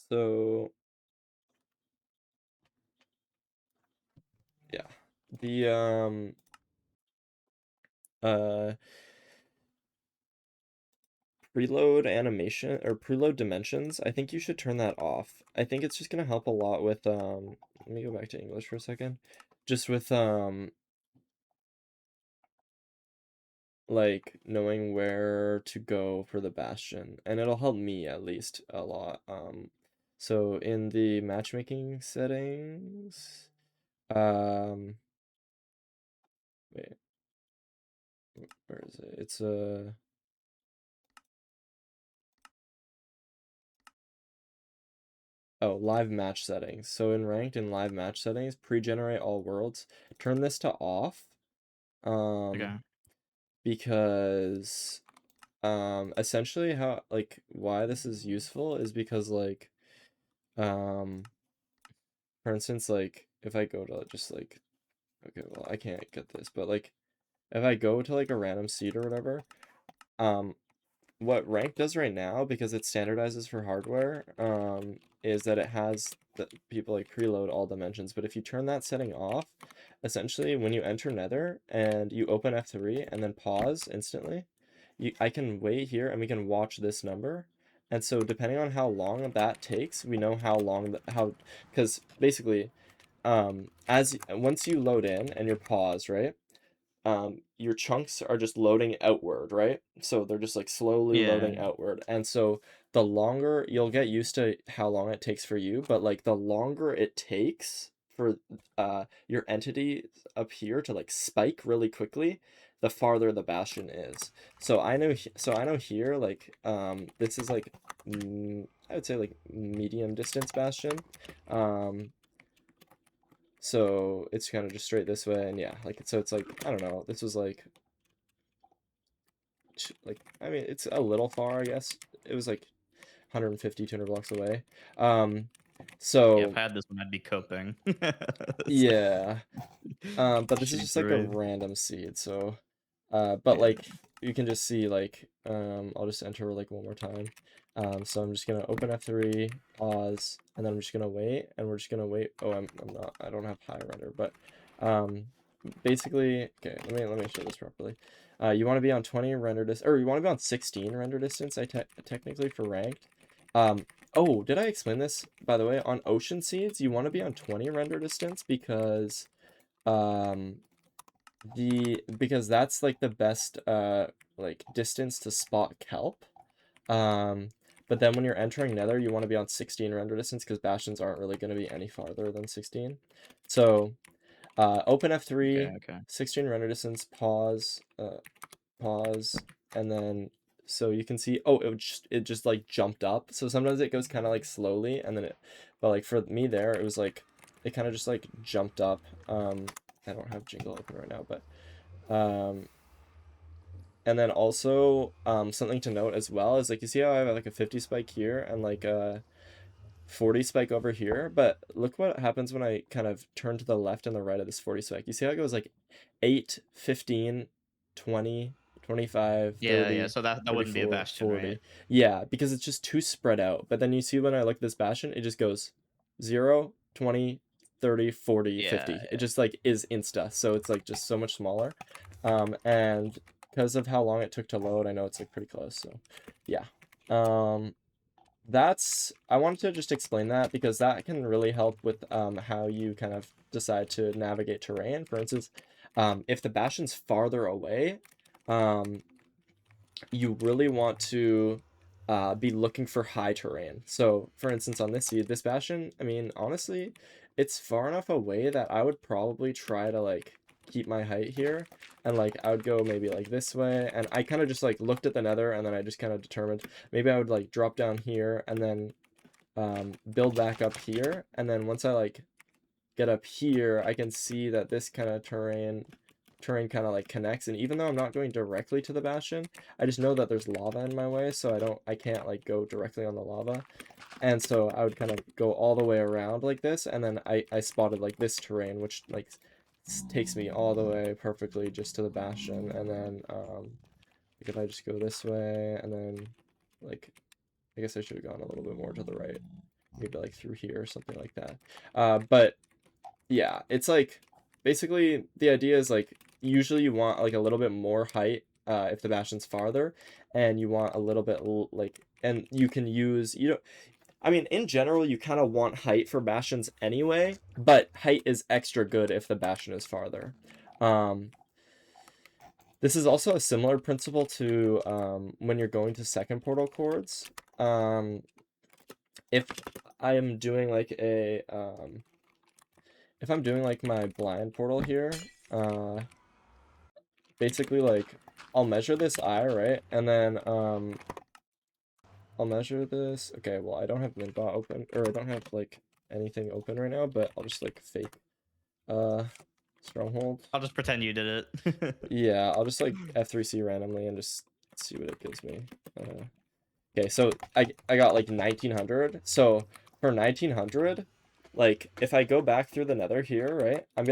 So yeah, the uh preload animation or preload dimensions, I think you should turn that off. I think it's just gonna help a lot with let me go back to English for a second. Just with like knowing where to go for the bastion. And it'll help me at least a lot. So in the matchmaking settings, wait, where is it? It's oh, live match settings. So in ranked and live match settings, pre-generate all worlds. Turn this to off. Okay. Because essentially how, like, why this is useful is because, like, um for instance, like, if I go to just, like, okay, well, I can't get this, but, like, if I go to, like, a random seed or whatever, um what rank does right now, because it standardizes for hardware, is that it has the people, like, preload all dimensions. But if you turn that setting off, essentially when you enter Nether and you open F3 and then pause instantly, I can wait here and we can watch this number. And so depending on how long that takes, we know how long because basically, as once you load in and you're paused, right? Your chunks are just loading outward, right? So they're just, like, slowly Yeah. loading outward. And so the longer, you'll get used to how long it takes for you, but, like, the longer it takes for your entity up here to, like, spike really quickly, the farther the bastion is. So I know here, like, this is, like, I would say, like, medium distance bastion. So it's kind of just straight this way, and yeah, like, so it's like, I don't know, this was like like, I mean, it's a little far, I guess. It was like 150, 200 blocks away. Yeah, if So I had this one, I'd be coping. yeah. But this is Shitty just like a terrain. random seed, so but Yeah. like you can just see like I'll just enter like one more time. So I'm just gonna open F3, pause, and then I'm just gonna wait, and we're just gonna wait. Oh, I'm not, I don't have high render, but basically, okay, let me show this properly. You want to be on 20 render distance, or you want to be on 16 render distance, technically for ranked. Oh, did I explain this, by the way? On ocean seeds, you want to be on 20 render distance because um because that's like the best like distance to spot kelp. um but then when you're entering nether, you want to be on 16 render distance because bastions aren't really going to be any farther than 16. So open Okay, F3, okay. 16 render distance, pause, pause, and then so you can see, oh, it just like jumped up. So sometimes it goes kind of like slowly, and then but like for me there, it was like it kind of just like jumped up. I don't have Jingle open right now, but and then also something to note as well is like you see how I have like a 50 spike here and like a 40 spike over here, but look what happens when I kind of turn to the left and the right of this 40 spike. You see how it goes like 8, 15, 20, 25, Yeah, yeah. 30, So that wouldn't be a 34, bastion, right? 40. Yeah, because it's just too spread out. But then you see when I look at this bastion, it just goes 0, 20, 30, 40, Yeah, 50. It just like is insta. So it's like just so much smaller. And because of how long it took to load, I know it's like pretty close. So yeah. That's, I wanted to just explain that because that can really help with how you kind of decide to navigate terrain. For instance, if the bastion's farther away, you really want to be looking for high terrain. So for instance, on this seed, this bastion, I mean, honestly, it's far enough away that I would probably try to like keep my height here, and like I would go maybe like this way, and I kind of just like looked at the nether, and then I just kind of determined maybe I would like drop down here and then build back up here, and then once I like get up here, I can see that this kind of terrain kind of like connects, and even though I'm not going directly to the bastion, I just know that there's lava in my way, so I can't like go directly on the lava. And so I would kind of go all the way around like this, and then I spotted like this terrain, which like takes me all the way perfectly just to the bastion. And then like if I just go this way, and then like I guess I should have gone a little bit more to the right, maybe like through here or something like that. But yeah, it's like basically the idea is like usually you want like a little bit more height if the bastion's farther, and you want a little bit like, and you can use, you know, I mean in general you kind of want height for bastions anyway, but height is extra good if the bastion is farther. This is also a similar principle to when you're going to second portal chords. If I am doing like a if I'm doing like my blind portal here, uh, basically like I'll measure this eye, right? And then I'll measure this. Okay, well I don't have Minbot open, or I don't have like anything open right now, but I'll just like fake uh stronghold. I'll just pretend you did it. Yeah, I'll just like F3C randomly and just see what it gives me. Okay, so I got like 1900. So for 1900, like if I go back through the nether here, right? I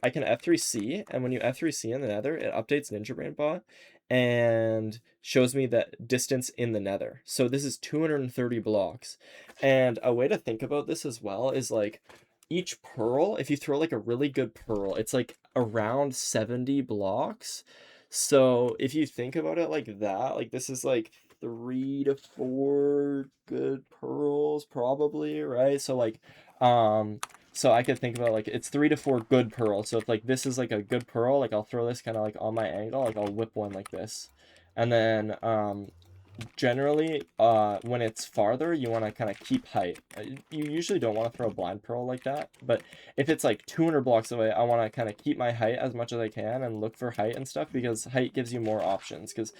can F3C, and when you F3C in the nether, it updates Ninja Brain Bot and shows me the distance in the nether. So this is 230 blocks. And a way to think about this as well is like each pearl, if you throw like a really good pearl, it's like around 70 blocks. So if you think about it like that, like this is like 3 to 4 good pearls probably, right? So like so I could think about like it's 3 to 4 good pearls. So if like this is like a good pearl, like I'll throw this kind of like on my angle, like I'll whip one like this. And then generally when it's farther, you want to kind of keep height. You usually don't want to throw a blind pearl like that, but if it's like 200 blocks away, I want to kind of keep my height as much as I can and look for height and stuff, because height gives you more options. Because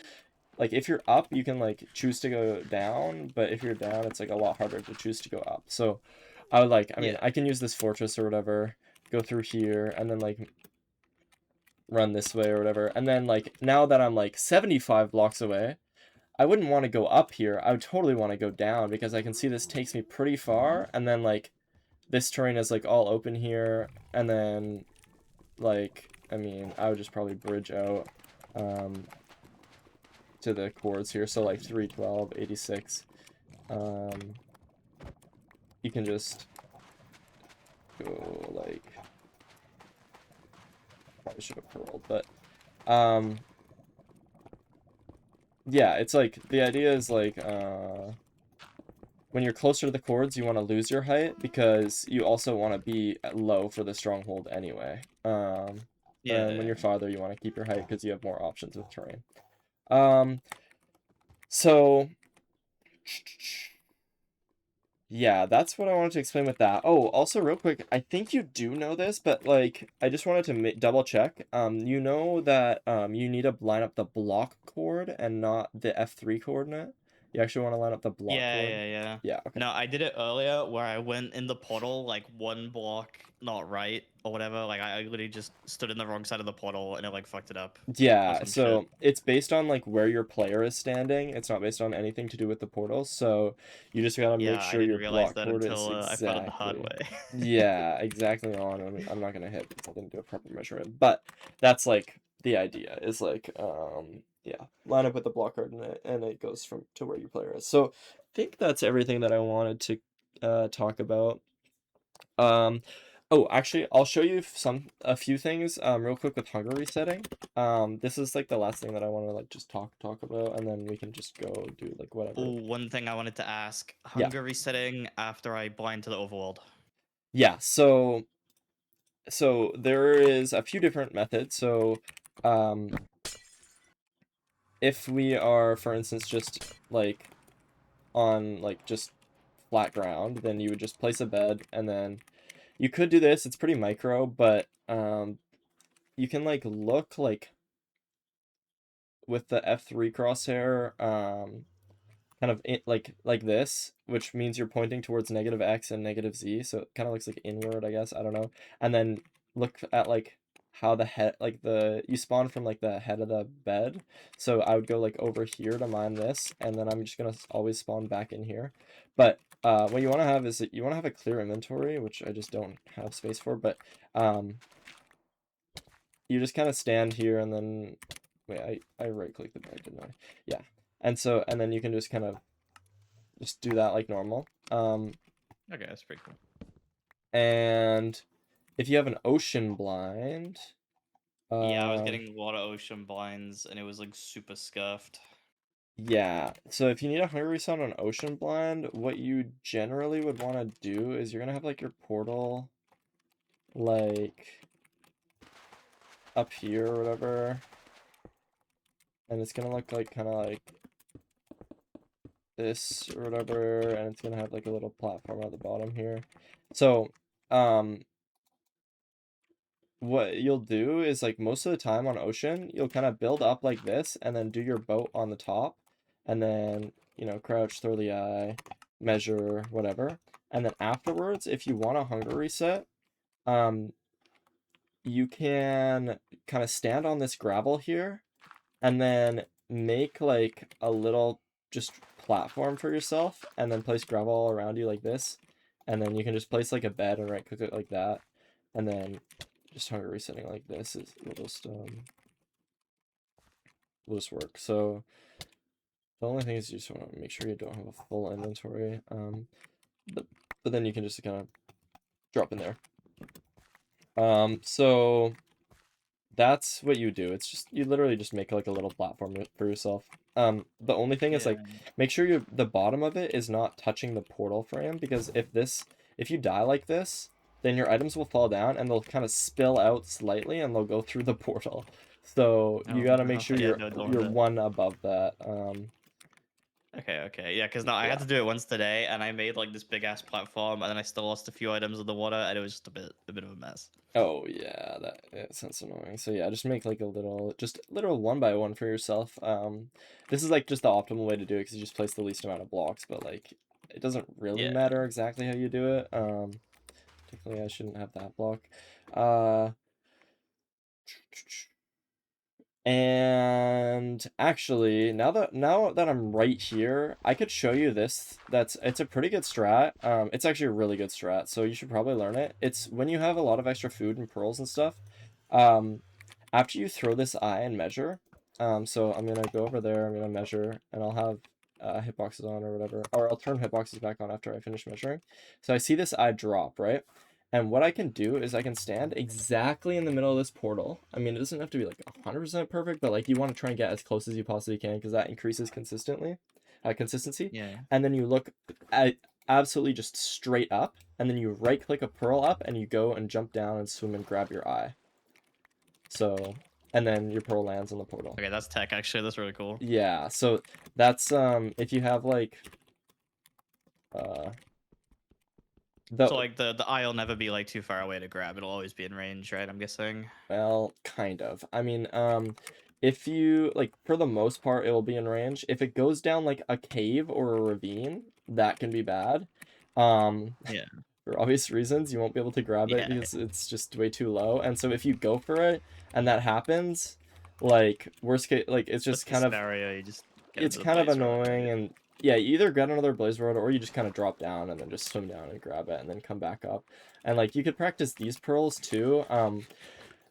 like if you're up, you can like choose to go down, but if you're down, it's like a lot harder to choose to go up. So I would like, I mean, Yeah. I can use this fortress or whatever, go through here, and then like run this way or whatever. And then like now that I'm like 75 blocks away, I wouldn't want to go up here. I would totally want to go down because I can see this takes me pretty far. And then like this terrain is like all open here. And then like, I mean, I would just probably bridge out to the chords here. So like 312, 86. You can just go like, probably should have purled, but yeah, it's like the idea is like when you're closer to the chords, you want to lose your height because you also want to be low for the stronghold anyway. And when Yeah. you're farther, you want to keep your height because you have more options with terrain. So yeah, that's what I wanted to explain with that. Oh, also real quick, I think you do know this, but like I just wanted to double check. You know that you need to line up the block chord and not the F3 coordinate. You actually want to line up the block Yeah, chord. yeah, yeah. Yeah, okay. No, I did it earlier where I went in the portal like one block not right or whatever. Like I literally just stood in the wrong side of the portal and it like fucked it up or Yeah, some shit. so it's based on like where your player is standing. It's not based on anything to do with the portal. So you just gotta make Yeah, I sure didn't your realize block that chord is until I found it the hard exactly. way. Yeah, exactly on. I'm not gonna hit because I didn't do a proper measurement. But that's like the idea is like yeah, line up with the block chord and it goes from to where your player is. So I think that's everything that I wanted to talk about. Oh, actually, I'll show you a few things real quick with hunger resetting. This is like the last thing that I want to like just talk about, and then we can just go do like whatever. Oh, one thing I wanted to ask: Yeah, hunger resetting after I blind to the overworld. yeah. So there is a few different methods. So, um, if we are, for instance, just like on like just flat ground, then you would just place a bed, and then you could do this. It's pretty micro, but you can like look like with the F3 crosshair, kind of like this, which means you're pointing towards negative X and negative Z, so it kind of looks like inward, I guess, I don't know. And then look at like how the head, like you spawn from like the head of the bed. So I would go like over here to mine this, and then I'm just gonna always spawn back in here. But what you want to have is that you want to have a clear inventory, which I just don't have space for, but you just kind of stand here and then wait, I right click the bed, didn't I? Yeah. And then you can just kind of just do that like normal. Okay, that's pretty cool. And if you have an ocean blind, Yeah, I was getting a lot of ocean blinds and it was like super scuffed. yeah. So if you need a hunger reset on ocean blind, what you generally would want to do is you're gonna have like your portal like up here or whatever. And it's gonna look like kind of like this or whatever, and it's gonna have like a little platform at the bottom here. So, what you'll do is like most of the time on ocean, you'll kind of build up like this and then do your boat on the top, and then crouch, throw the eye, measure, whatever. And then afterwards, if you want a hunger reset, um, you can kind of stand on this gravel here and then make like a little just platform for yourself and then place gravel all around you like this, and then you can just place like a bed and right click it like that, and then just hunger resetting like this is will just work. So the only thing is you just want to make sure you don't have a full inventory, but then you can just kind of drop in there. So that's what you do. It's just you literally just make like a little platform for yourself. The only thing is Yeah. like make sure the bottom of it is not touching the portal frame, because if you die like this, then your items will fall down and they'll kind of spill out slightly and they'll go through the portal. So you Oh got to make no. sure Yeah, no, don't want you're that. one above that. Okay, okay. Yeah, because no, I Yeah. had to do it once today and I made like this big ass platform and then I still lost a few items in the water and it was just a bit of a mess. Oh yeah, that sounds annoying. So yeah, just make like a little one by one for yourself. This is like just the optimal way to do it because you just place the least amount of blocks, but like it doesn't really Yeah. matter exactly how you do it. Technically I shouldn't have that block. Uh, And actually, now that I'm right here, I could show you this. It's a pretty good strat. It's actually a really good strat, so you should probably learn it. It's when you have a lot of extra food and pearls and stuff. Um, After you throw this eye and measure, so I'm gonna go over there. I'm gonna measure, and I'll have hitboxes on or whatever, or I'll turn hitboxes back on after I finish measuring. So I see this eye drop, right? And what I can do is I can stand exactly in the middle of this portal. I mean, it doesn't have to be like 100% perfect, but like you want to try and get as close as you possibly can because that increases consistency. Yeah. And then you look at absolutely just straight up, and then you right click a pearl up, and you go and jump down and swim and grab your eye. So, and then your pearl lands on the portal. Okay, that's tech actually. That's really cool. Yeah, so that's if you have like uh the So like the eye will never be like too far away to grab. It'll always be in range, right? I'm guessing. well, kind of. I mean, if you like for the most part it will be in range. If it goes down like a cave or a ravine, that can be bad. Um Yeah. for obvious reasons, you won't be able to grab it Yeah. because it's just way too low. And so if you go for it and that happens, like worst case like What's the scenario? You just get it's into the kind of blaze rod, annoying right? and yeah, you either get another blaze rod or you just kind of drop down and then just swim down and grab it and then come back up. And like you could practice these pearls too.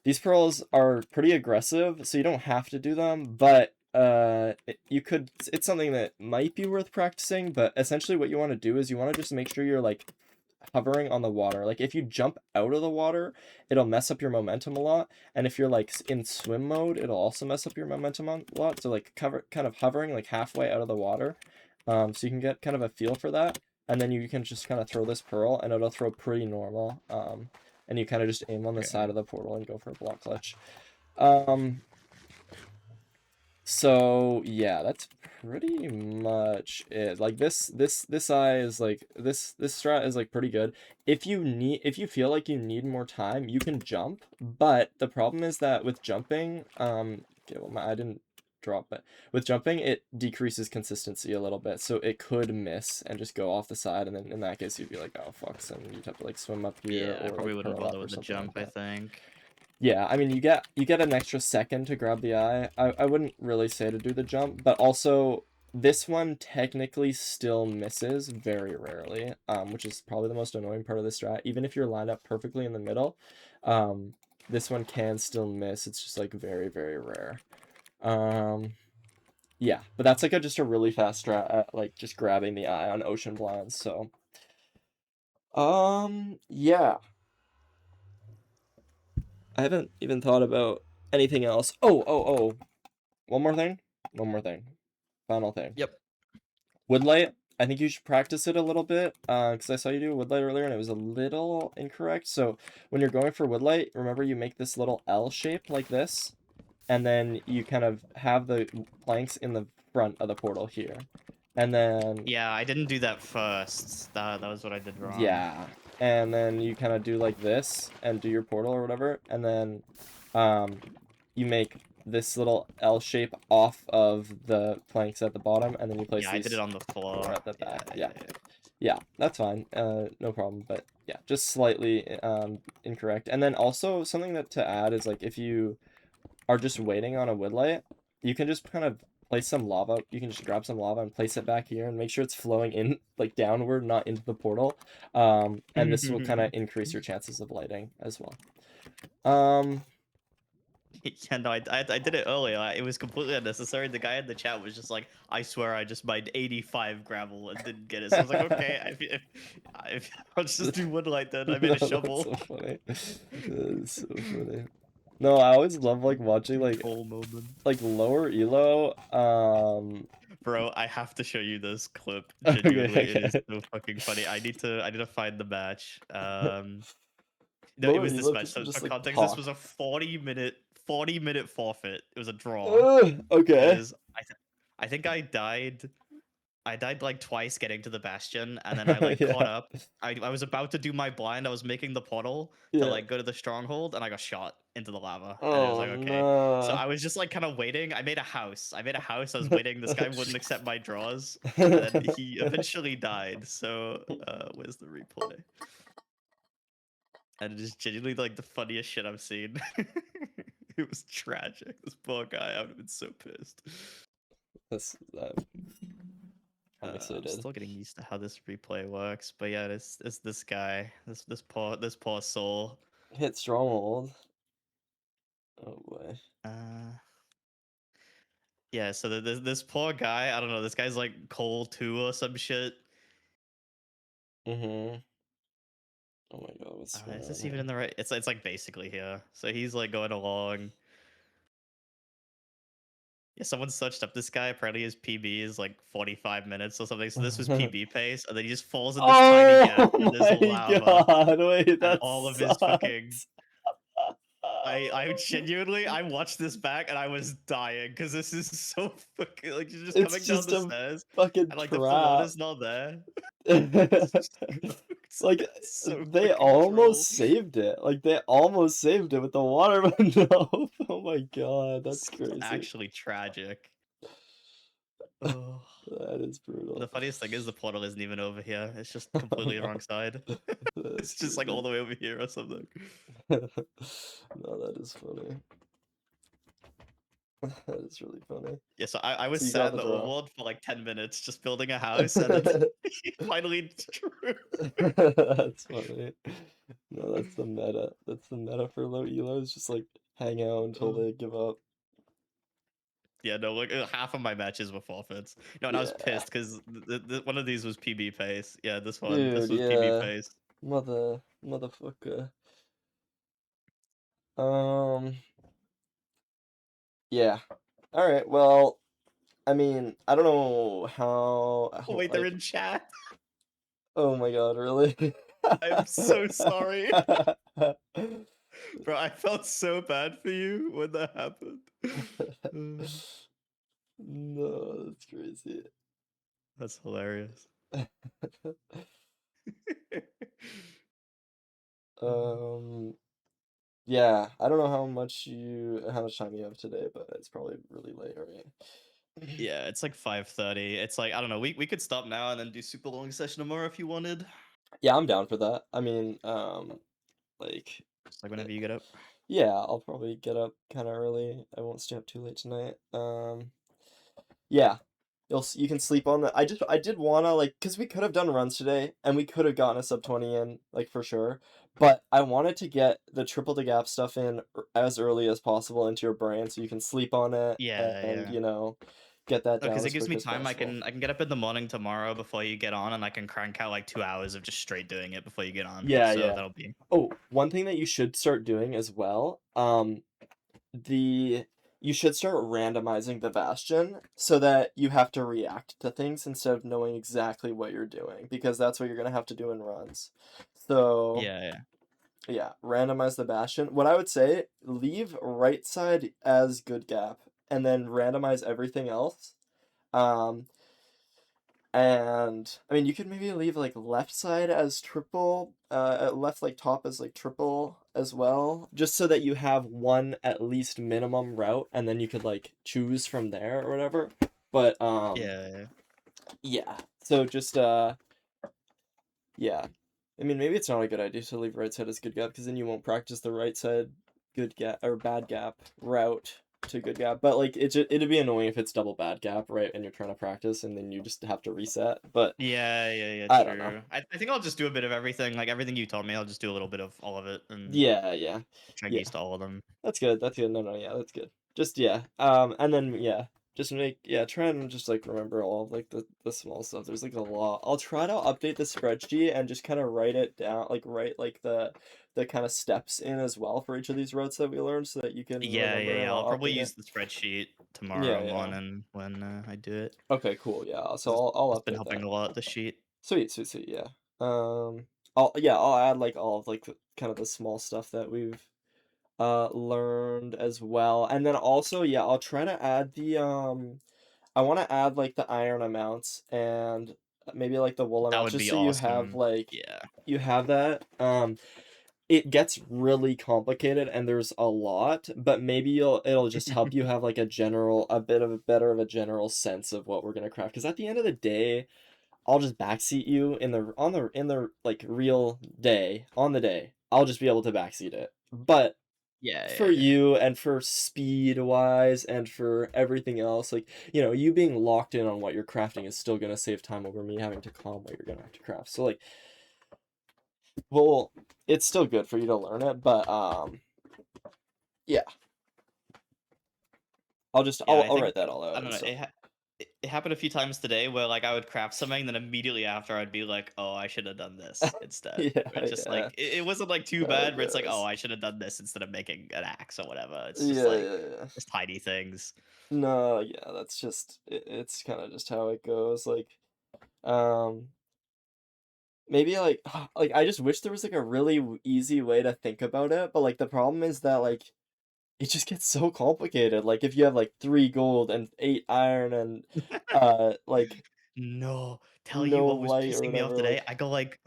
These pearls are pretty aggressive, so you don't have to do them, but you could it's something that might be worth practicing, but essentially what you want to do is you want to just make sure you're like hovering on the water. Like if you jump out of the water, it'll mess up your momentum a lot. And if you're like in swim mode, it'll also mess up your momentum a lot. So like kind of hovering like halfway out of the water. So you can get kind of a feel for that. And then you can just kind of throw this pearl and it'll throw pretty normal. And you kind of just aim on the side Okay. of the portal and go for a block clutch. Um, so yeah, that's pretty much it. Like this eye is like this strat is like pretty good. If you feel like you need more time, you can jump, but the problem is that with jumping, okay, well I didn't drop it. With jumping, it decreases consistency a little bit, so it could miss and just go off the side, and then in that case you'd be like, oh fuck, so you'd have to like swim up here Yeah, I or probably like wouldn't pearl bother up or with the something like jump, I that. think. Yeah, I mean you get an extra second to grab the eye. I wouldn't really say to do the jump, but also this one technically still misses very rarely, which is probably the most annoying part of the strat. Even if you're lined up perfectly in the middle, um, this one can still miss. It's just like very, very rare. Um, yeah, but that's like just a really fast strat at like just grabbing the eye on ocean blinds. So, yeah. I haven't even thought about anything else. Oh. One more thing. One more thing. Final thing. Yep. Woodlight. I think you should practice it a little bit because I saw you do woodlight earlier and it was a little incorrect. So when you're going for woodlight, remember you make this little L shape like this, and then you kind of have the planks in the front of the portal here. And then, Yeah, I didn't do that first. That was what I did wrong. yeah. And then you kind of do like this and do your portal or whatever. And then um, you make this little L shape off of the planks at the bottom, and then you place Yeah, I did it these on the more floor. at the Yeah, back. yeah, Yeah, yeah. yeah, that's fine. No problem. But yeah, just slightly incorrect. And then also something that to add is like if you are just waiting on a woodlight, you can just kind of place some lava. You can just grab some lava and place it back here and make sure it's flowing in like downward, not into the portal. And this will kind of increase your chances of lighting as well. Um, Yeah, no, I did it earlier. It was completely unnecessary. The guy in the chat was just like, "I swear, I just mined 85 gravel and didn't get it." So I was like, "Okay, if I'll just do woodlight then." I made a That's shovel. so funny. That's so funny. No, I always love like watching Troll moment. like lower elo. Bro, I have to show you this clip. Okay, Genuinely, it is okay. so fucking funny. I need to find the match. No, it Lower was this elo match. people So for just like context, this was talk. a 40-minute forfeit. It was a draw Okay. because I think I died like twice getting to the bastion, and then I like caught Yeah. up. I was about to do my blind. I was making the portal to Yeah. like go to the stronghold, and I got shot into the lava. And it was Oh like, okay. So no. I was just like kind of waiting. I made a house. I made a house. I was waiting. This guy wouldn't accept my draws, and then he eventually died. So where's the replay? And it is genuinely like the funniest shit I've seen. It was tragic. This poor guy. I would have been so pissed. That's I'm I'm excited. still getting used to how this replay works, but yeah, it's this guy, this poor soul. Hit stronghold. Oh boy. Uh, yeah. So this poor guy. I don't know. This guy's like Cole 2 or some shit. Mm-hmm. Oh my god, what's going Is on this even in here? the right? It's like basically here. So he's like going along. Yeah, someone searched up this guy. Apparently his PB is like 45 minutes or something. So this was PB pace, and then he just falls in this tiny gap, Oh and there's my lava, god, wait, and that all of his fucking. sucks. I genuinely I watched this back and I was dying because this is so fucking like you're just It's coming down just the a stairs fucking and like the trap. float not there. It's Like, so they fucking almost troll. saved it. Like, they almost saved it with the water, but no. Oh my god, that's It's crazy. actually tragic. Oh. That is The brutal. funniest thing is the portal isn't even over here. It's just completely the wrong side. That's It's just like all crazy. the way over here or something. No, that is funny. That is really funny. Yeah, so I was So you got sat the in the draw. overworld for like 10 minutes just building a house and then finally true. That's funny. No, that's the meta. That's the meta for low elos. Just like hang out until they give up. Yeah, no, like half of my matches were forfeits. No, and I was Yeah. pissed because one of these was PB pace. Yeah, this Dude, was PB yeah. pace. Motherfucker. Um, yeah. All right. Well, I mean, I don't know Oh wait, they're like, in chat. oh my God, really? I'm so sorry, bro. I felt so bad for you when that happened. No, that's crazy. That's hilarious. Um, yeah, I don't know how much time you have today, but it's probably really late, right? Yeah, it's like 5:30. It's like I don't know. We could stop now and then do super long session tomorrow if you wanted. Yeah, I'm down for that. I mean, like, Just like whenever you get up. yeah, I'll probably get up kind of early. I won't stay up too late tonight. Yeah, you can sleep on that. I did wanna like because we could have done runs today and we could have gotten a sub 20 in like for sure, but I wanted to get the triple to gap stuff in as early as possible into your brain so you can sleep on it Yeah, and yeah. get that down Because it as gives quick me as time. possible. I can get up in the morning tomorrow before you get on, and I can crank out like 2 hours of just straight doing it before you get on. Yeah, So yeah. that'll be Oh, one thing that you should start doing as well, the you should start randomizing the bastion so that you have to react to things instead of knowing exactly what you're doing because that's what you're gonna have to do in runs. So yeah. yeah, randomize the bastion. What I would say, leave right side as good gap and then randomize everything else. Um, and I mean, you could maybe leave like left side as triple, left like top as like triple as well, just so that you have one at least minimum route, and then you could like choose from there or whatever. But Yeah. yeah. So just yeah. I mean, maybe it's not a good idea to leave right side as good gap because then you won't practice the right side good gap or bad gap route to good gap. But like it'd be annoying if it's double bad gap, right? And you're trying to practice and then you just have to reset. But Yeah, I don't know. true. I think I'll just do a bit of everything. Like everything you taught me, I'll just do a little bit of all of it and Yeah. try to get Yeah. used to all of them. That's good. That's good. No, no, yeah, that's good. Just yeah. And then yeah, just try and just like remember all of like the small stuff. There's like a lot. I'll try to update the spreadsheet and just kind of write it down, like write like the kind of steps in as well for each of these routes that we learned so that you can remember and I'll I'll probably update it. use the spreadsheet Yeah, tomorrow yeah. morning when I do it. Okay, cool. Yeah. So 'Cause I'll it's been update helping that. a lot. The sheet. Sweet, yeah. I'll add like all of like kind of the small stuff that we've learned as well. And then also, yeah, I'll try to add the I want to add like the iron amounts and maybe like the wool That amounts would just be so you have awesome. like Yeah. you have that. It gets really complicated and there's a lot, but maybe it'll just help you have like a bit of a better of a general sense of what we're gonna craft. Because at the end of the day, I'll just backseat you in the like real day on the day. I'll just be able to backseat it. But Yeah, for yeah, yeah. you and for speed wise and for everything else, like, you being locked in on what you're crafting is still gonna save time over me having to calm what you're gonna have to craft. So like, well, it's still good for you to learn it, but yeah, Yeah, I'll I I'll think write that all I out don't and know. stuff. It happened a few times today where like I would craft something, then immediately after I'd be like, "Oh, I should have done this instead." Yeah, It's just yeah, like it wasn't like too that bad, but it's like, "Oh, goes. I should have done this instead of making an axe or whatever." It's just Yeah, like yeah, yeah. just tiny things. No, yeah, that's just it's kind of just how it goes. Like, um, maybe like like I just wish there was like a really easy way to think about it, but like the problem is that like it just gets so complicated. Like if you have like 3 gold and 8 iron and like No, tell you no what was light or pissing me off whatever, today. like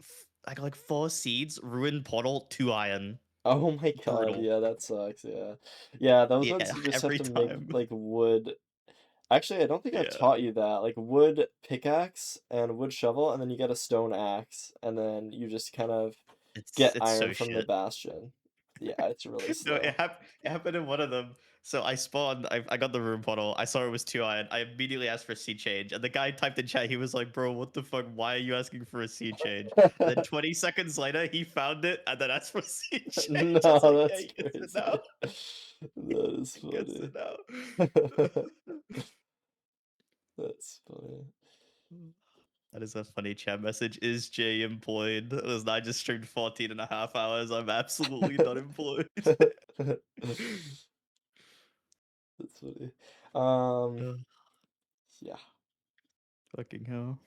I got like 4 seeds, ruined portal, 2 iron. oh my god, Brutal. yeah, that sucks. Yeah. Yeah, those ones Yeah, you just have every to make time. like wood. Actually, I don't think I've Yeah, taught you that. Like wood pickaxe and wood shovel, and then you get a stone axe, and then you just kind of get it's iron so from the shit. bastion. Yeah, it's really No, slow. it happened in one of them. So I spawned, I got the room portal. I saw it was 2 iron. I immediately asked for a seed change. And the guy typed in chat, he was like, "Bro, what the fuck? Why are you asking for a seed change?" And then 20 seconds later, he found it and then asked for a seed change. I No, was like, "Yeah, that's he gets it now. crazy. That is He gets funny. it now." That's funny. That is a funny chat message. Is Jay employed? Listen, I just streamed 14 and a half hours. I'm absolutely not employed. That's funny. Um, Ugh, yeah, fucking hell.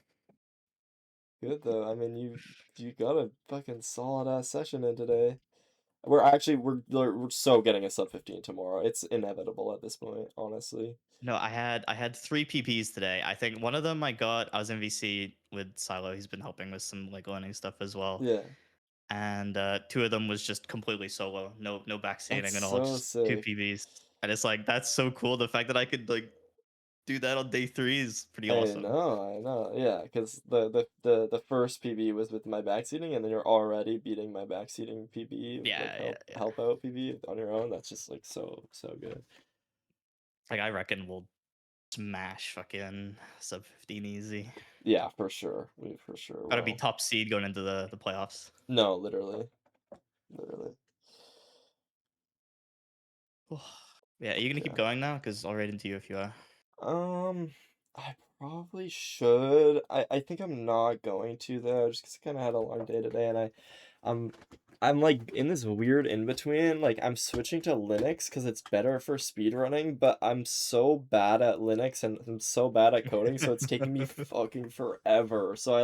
good though. I mean, you got a fucking solid ass session in today. We're so getting a sub 15 tomorrow. It's inevitable at this point, honestly. No, I had 3 PPs today. I think one of them I was in VC with Silo. He's been helping with some like learning stuff as well. Yeah, And two of them was just completely solo. No that's backseating at all, so just 2 sick. PBs. And it's like that's so cool. The fact that I could like do that on day 3 is pretty awesome. I know, yeah, because the first PB was with my backseating, and then you're already beating my backseating PB, like Yeah, yeah, yeah. help out PB on your own. That's just like so good. Like I reckon we'll smash fucking sub 15 easy. Yeah, for sure. We for sure Gotta be will. top seed going into the playoffs. No, literally, literally. Yeah, are you gonna keep Yeah. going now? Because I'll raid into you if you are. I probably should. I think I'm not going to though, just 'cause I kind of had a long day today, and I'm I'm like in this weird in between. Like I'm switching to Linux because it's better for speedrunning, but I'm so bad at Linux and I'm so bad at coding, so it's taking me fucking forever. So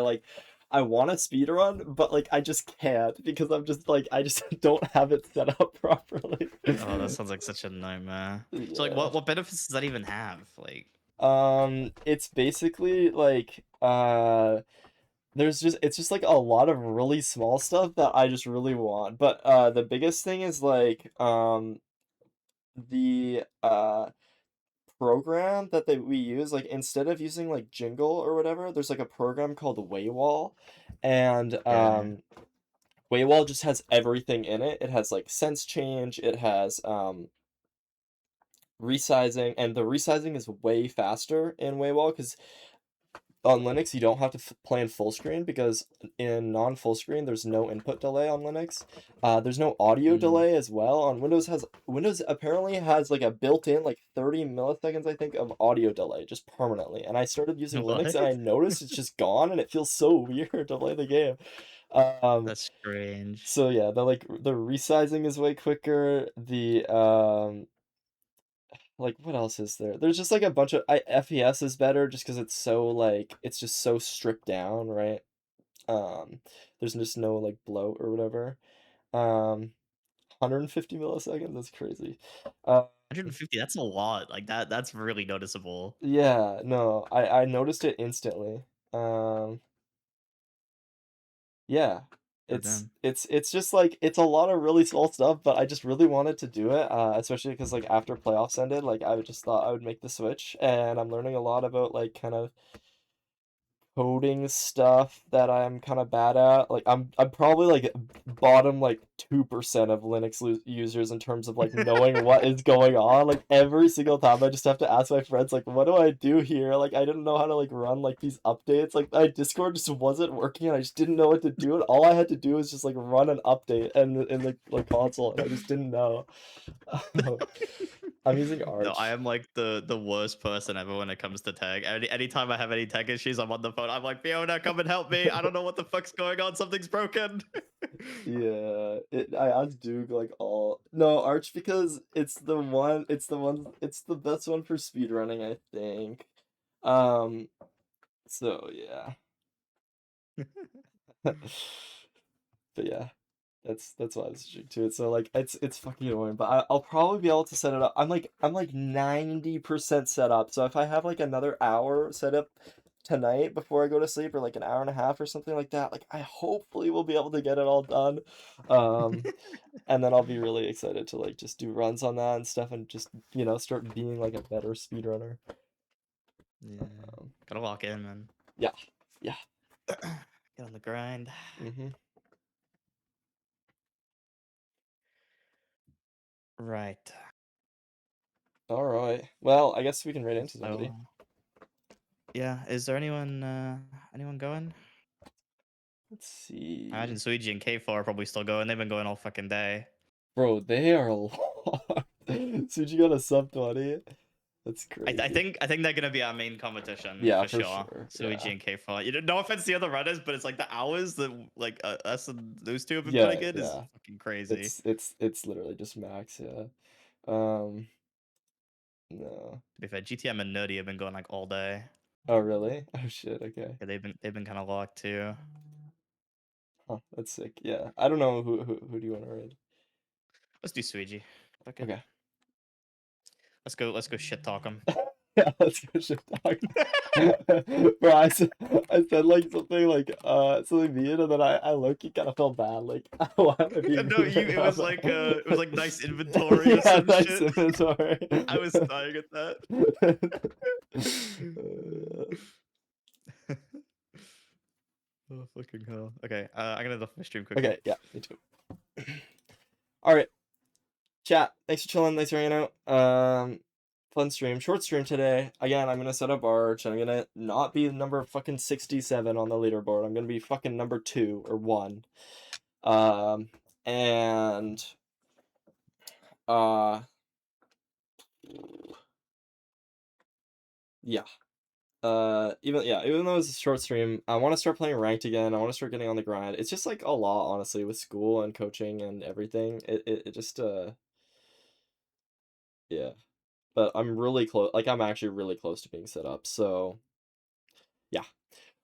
I want to speedrun, but like I just can't because I'm just like I just don't have it set up properly. Oh, that sounds like such a nightmare. So, like, Yeah. what benefits does that even have? Like, It's basically like it's just like a lot of really small stuff that I just really want. But the biggest thing is like the program that we use, like instead of using like Jingle or whatever, there's like a program called Waywall, and yeah, Waywall just has everything in it. It has like sense change, it has resizing, and the resizing is way faster in Waywall because on Linux, you don't have to play in full screen because in non-full screen, there's no input delay on Linux. There's no audio mm, delay as well. On Windows apparently has like a built-in like 30 milliseconds I think of audio delay just permanently. And I started using Linux what? and I noticed it's just gone and it feels so weird to play the game. Um, That's strange. so yeah, the resizing is way quicker. The like what else is there? There's just like a bunch of FPS is better just because it's so like it's just so stripped down, right? There's just no like bloat or whatever. 150 milliseconds, that's crazy. Uh, 150. That's a lot. Like that. That's really noticeable. yeah, no, I noticed it instantly. Um, yeah, God damn. it's just like it's a lot of really small stuff, but I just really wanted to do it, especially because like after playoffs ended, like I just thought I would make the switch, and I'm learning a lot about like kind of coding stuff that I'm kind of bad at. Like I'm probably like bottom like 2% of Linux users in terms of like knowing what is going on. Like every single time I just have to ask my friends like what do I do here? Like I didn't know how to like run like these updates. Like my Discord just wasn't working and I just didn't know what to do. And all I had to do was just like run an update and in like console and I just didn't know. I'm using No, I Arch. am like the worst person ever when it comes to tech. Anytime I have any tech issues, I'm on the phone. I'm like, Fiona, come and help me. I don't know what the fuck's going on. Something's broken. Yeah, I asked Duke like all no Arch because it's the best one for speedrunning, I think. Um, so yeah. But yeah, that's why I was switching to it. So like it's fucking annoying, but I'll probably be able to set it up. I'm like 90% set up. So if I have like another hour set up tonight before I go to sleep, or like an hour and a half or something like that, like I hopefully will be able to get it all done. Um, and then I'll be really excited to like just do runs on that and stuff, and just start being like a better speedrunner. Yeah, Um, gotta lock in, man. yeah, yeah. Get on the grind. Mm-hmm. Right. All right. Well, I guess we can right into So, somebody. yeah, is there anyone going? Let's I imagine see. Suiji and K4 are probably still going. They've been going all fucking day. Bro, they are a lot. Suji got a sub 20. That's crazy. I think they're gonna be our main competition Yeah, for for sure. sure. Suiji Yeah. and K4. No offense to the other runners, but it's like the hours that like us and those two have been Yeah, putting in is yeah. fucking crazy. It's literally just max, yeah. Um, no. To be fair, GTM and Nerdy have been going like all day. Oh, really? Oh shit, okay. Yeah, they've been kind of locked too. Huh, that's sick. Yeah. I don't know who do you want to raid? Let's do Suiji. Fuck it. Okay. Let's go shit talk them. Yeah, let's go shit talk. Bro, I said like something like something mean, and then I low-key kind of felt bad. Like, why am I being No, mean right now? it was like nice inventory or Yeah, some nice shit. inventory. I was dying at that. Oh fucking hell. Okay, I'm gonna look my stream quickly. Okay, yeah, me too. All right, chat. Thanks for chilling. Thanks for hanging out. Fun stream, short stream today. Again, I'm gonna set up Arch. I'm gonna not be number fucking 67 on the leaderboard. I'm gonna be fucking number 2 or 1. And uh, yeah. Even though it's a short stream, I want to start playing ranked again. I want to start getting on the grind. It's just like a lot, honestly, with school and coaching and everything. It just yeah. But I'm really close. Like I'm actually really close to being set up. So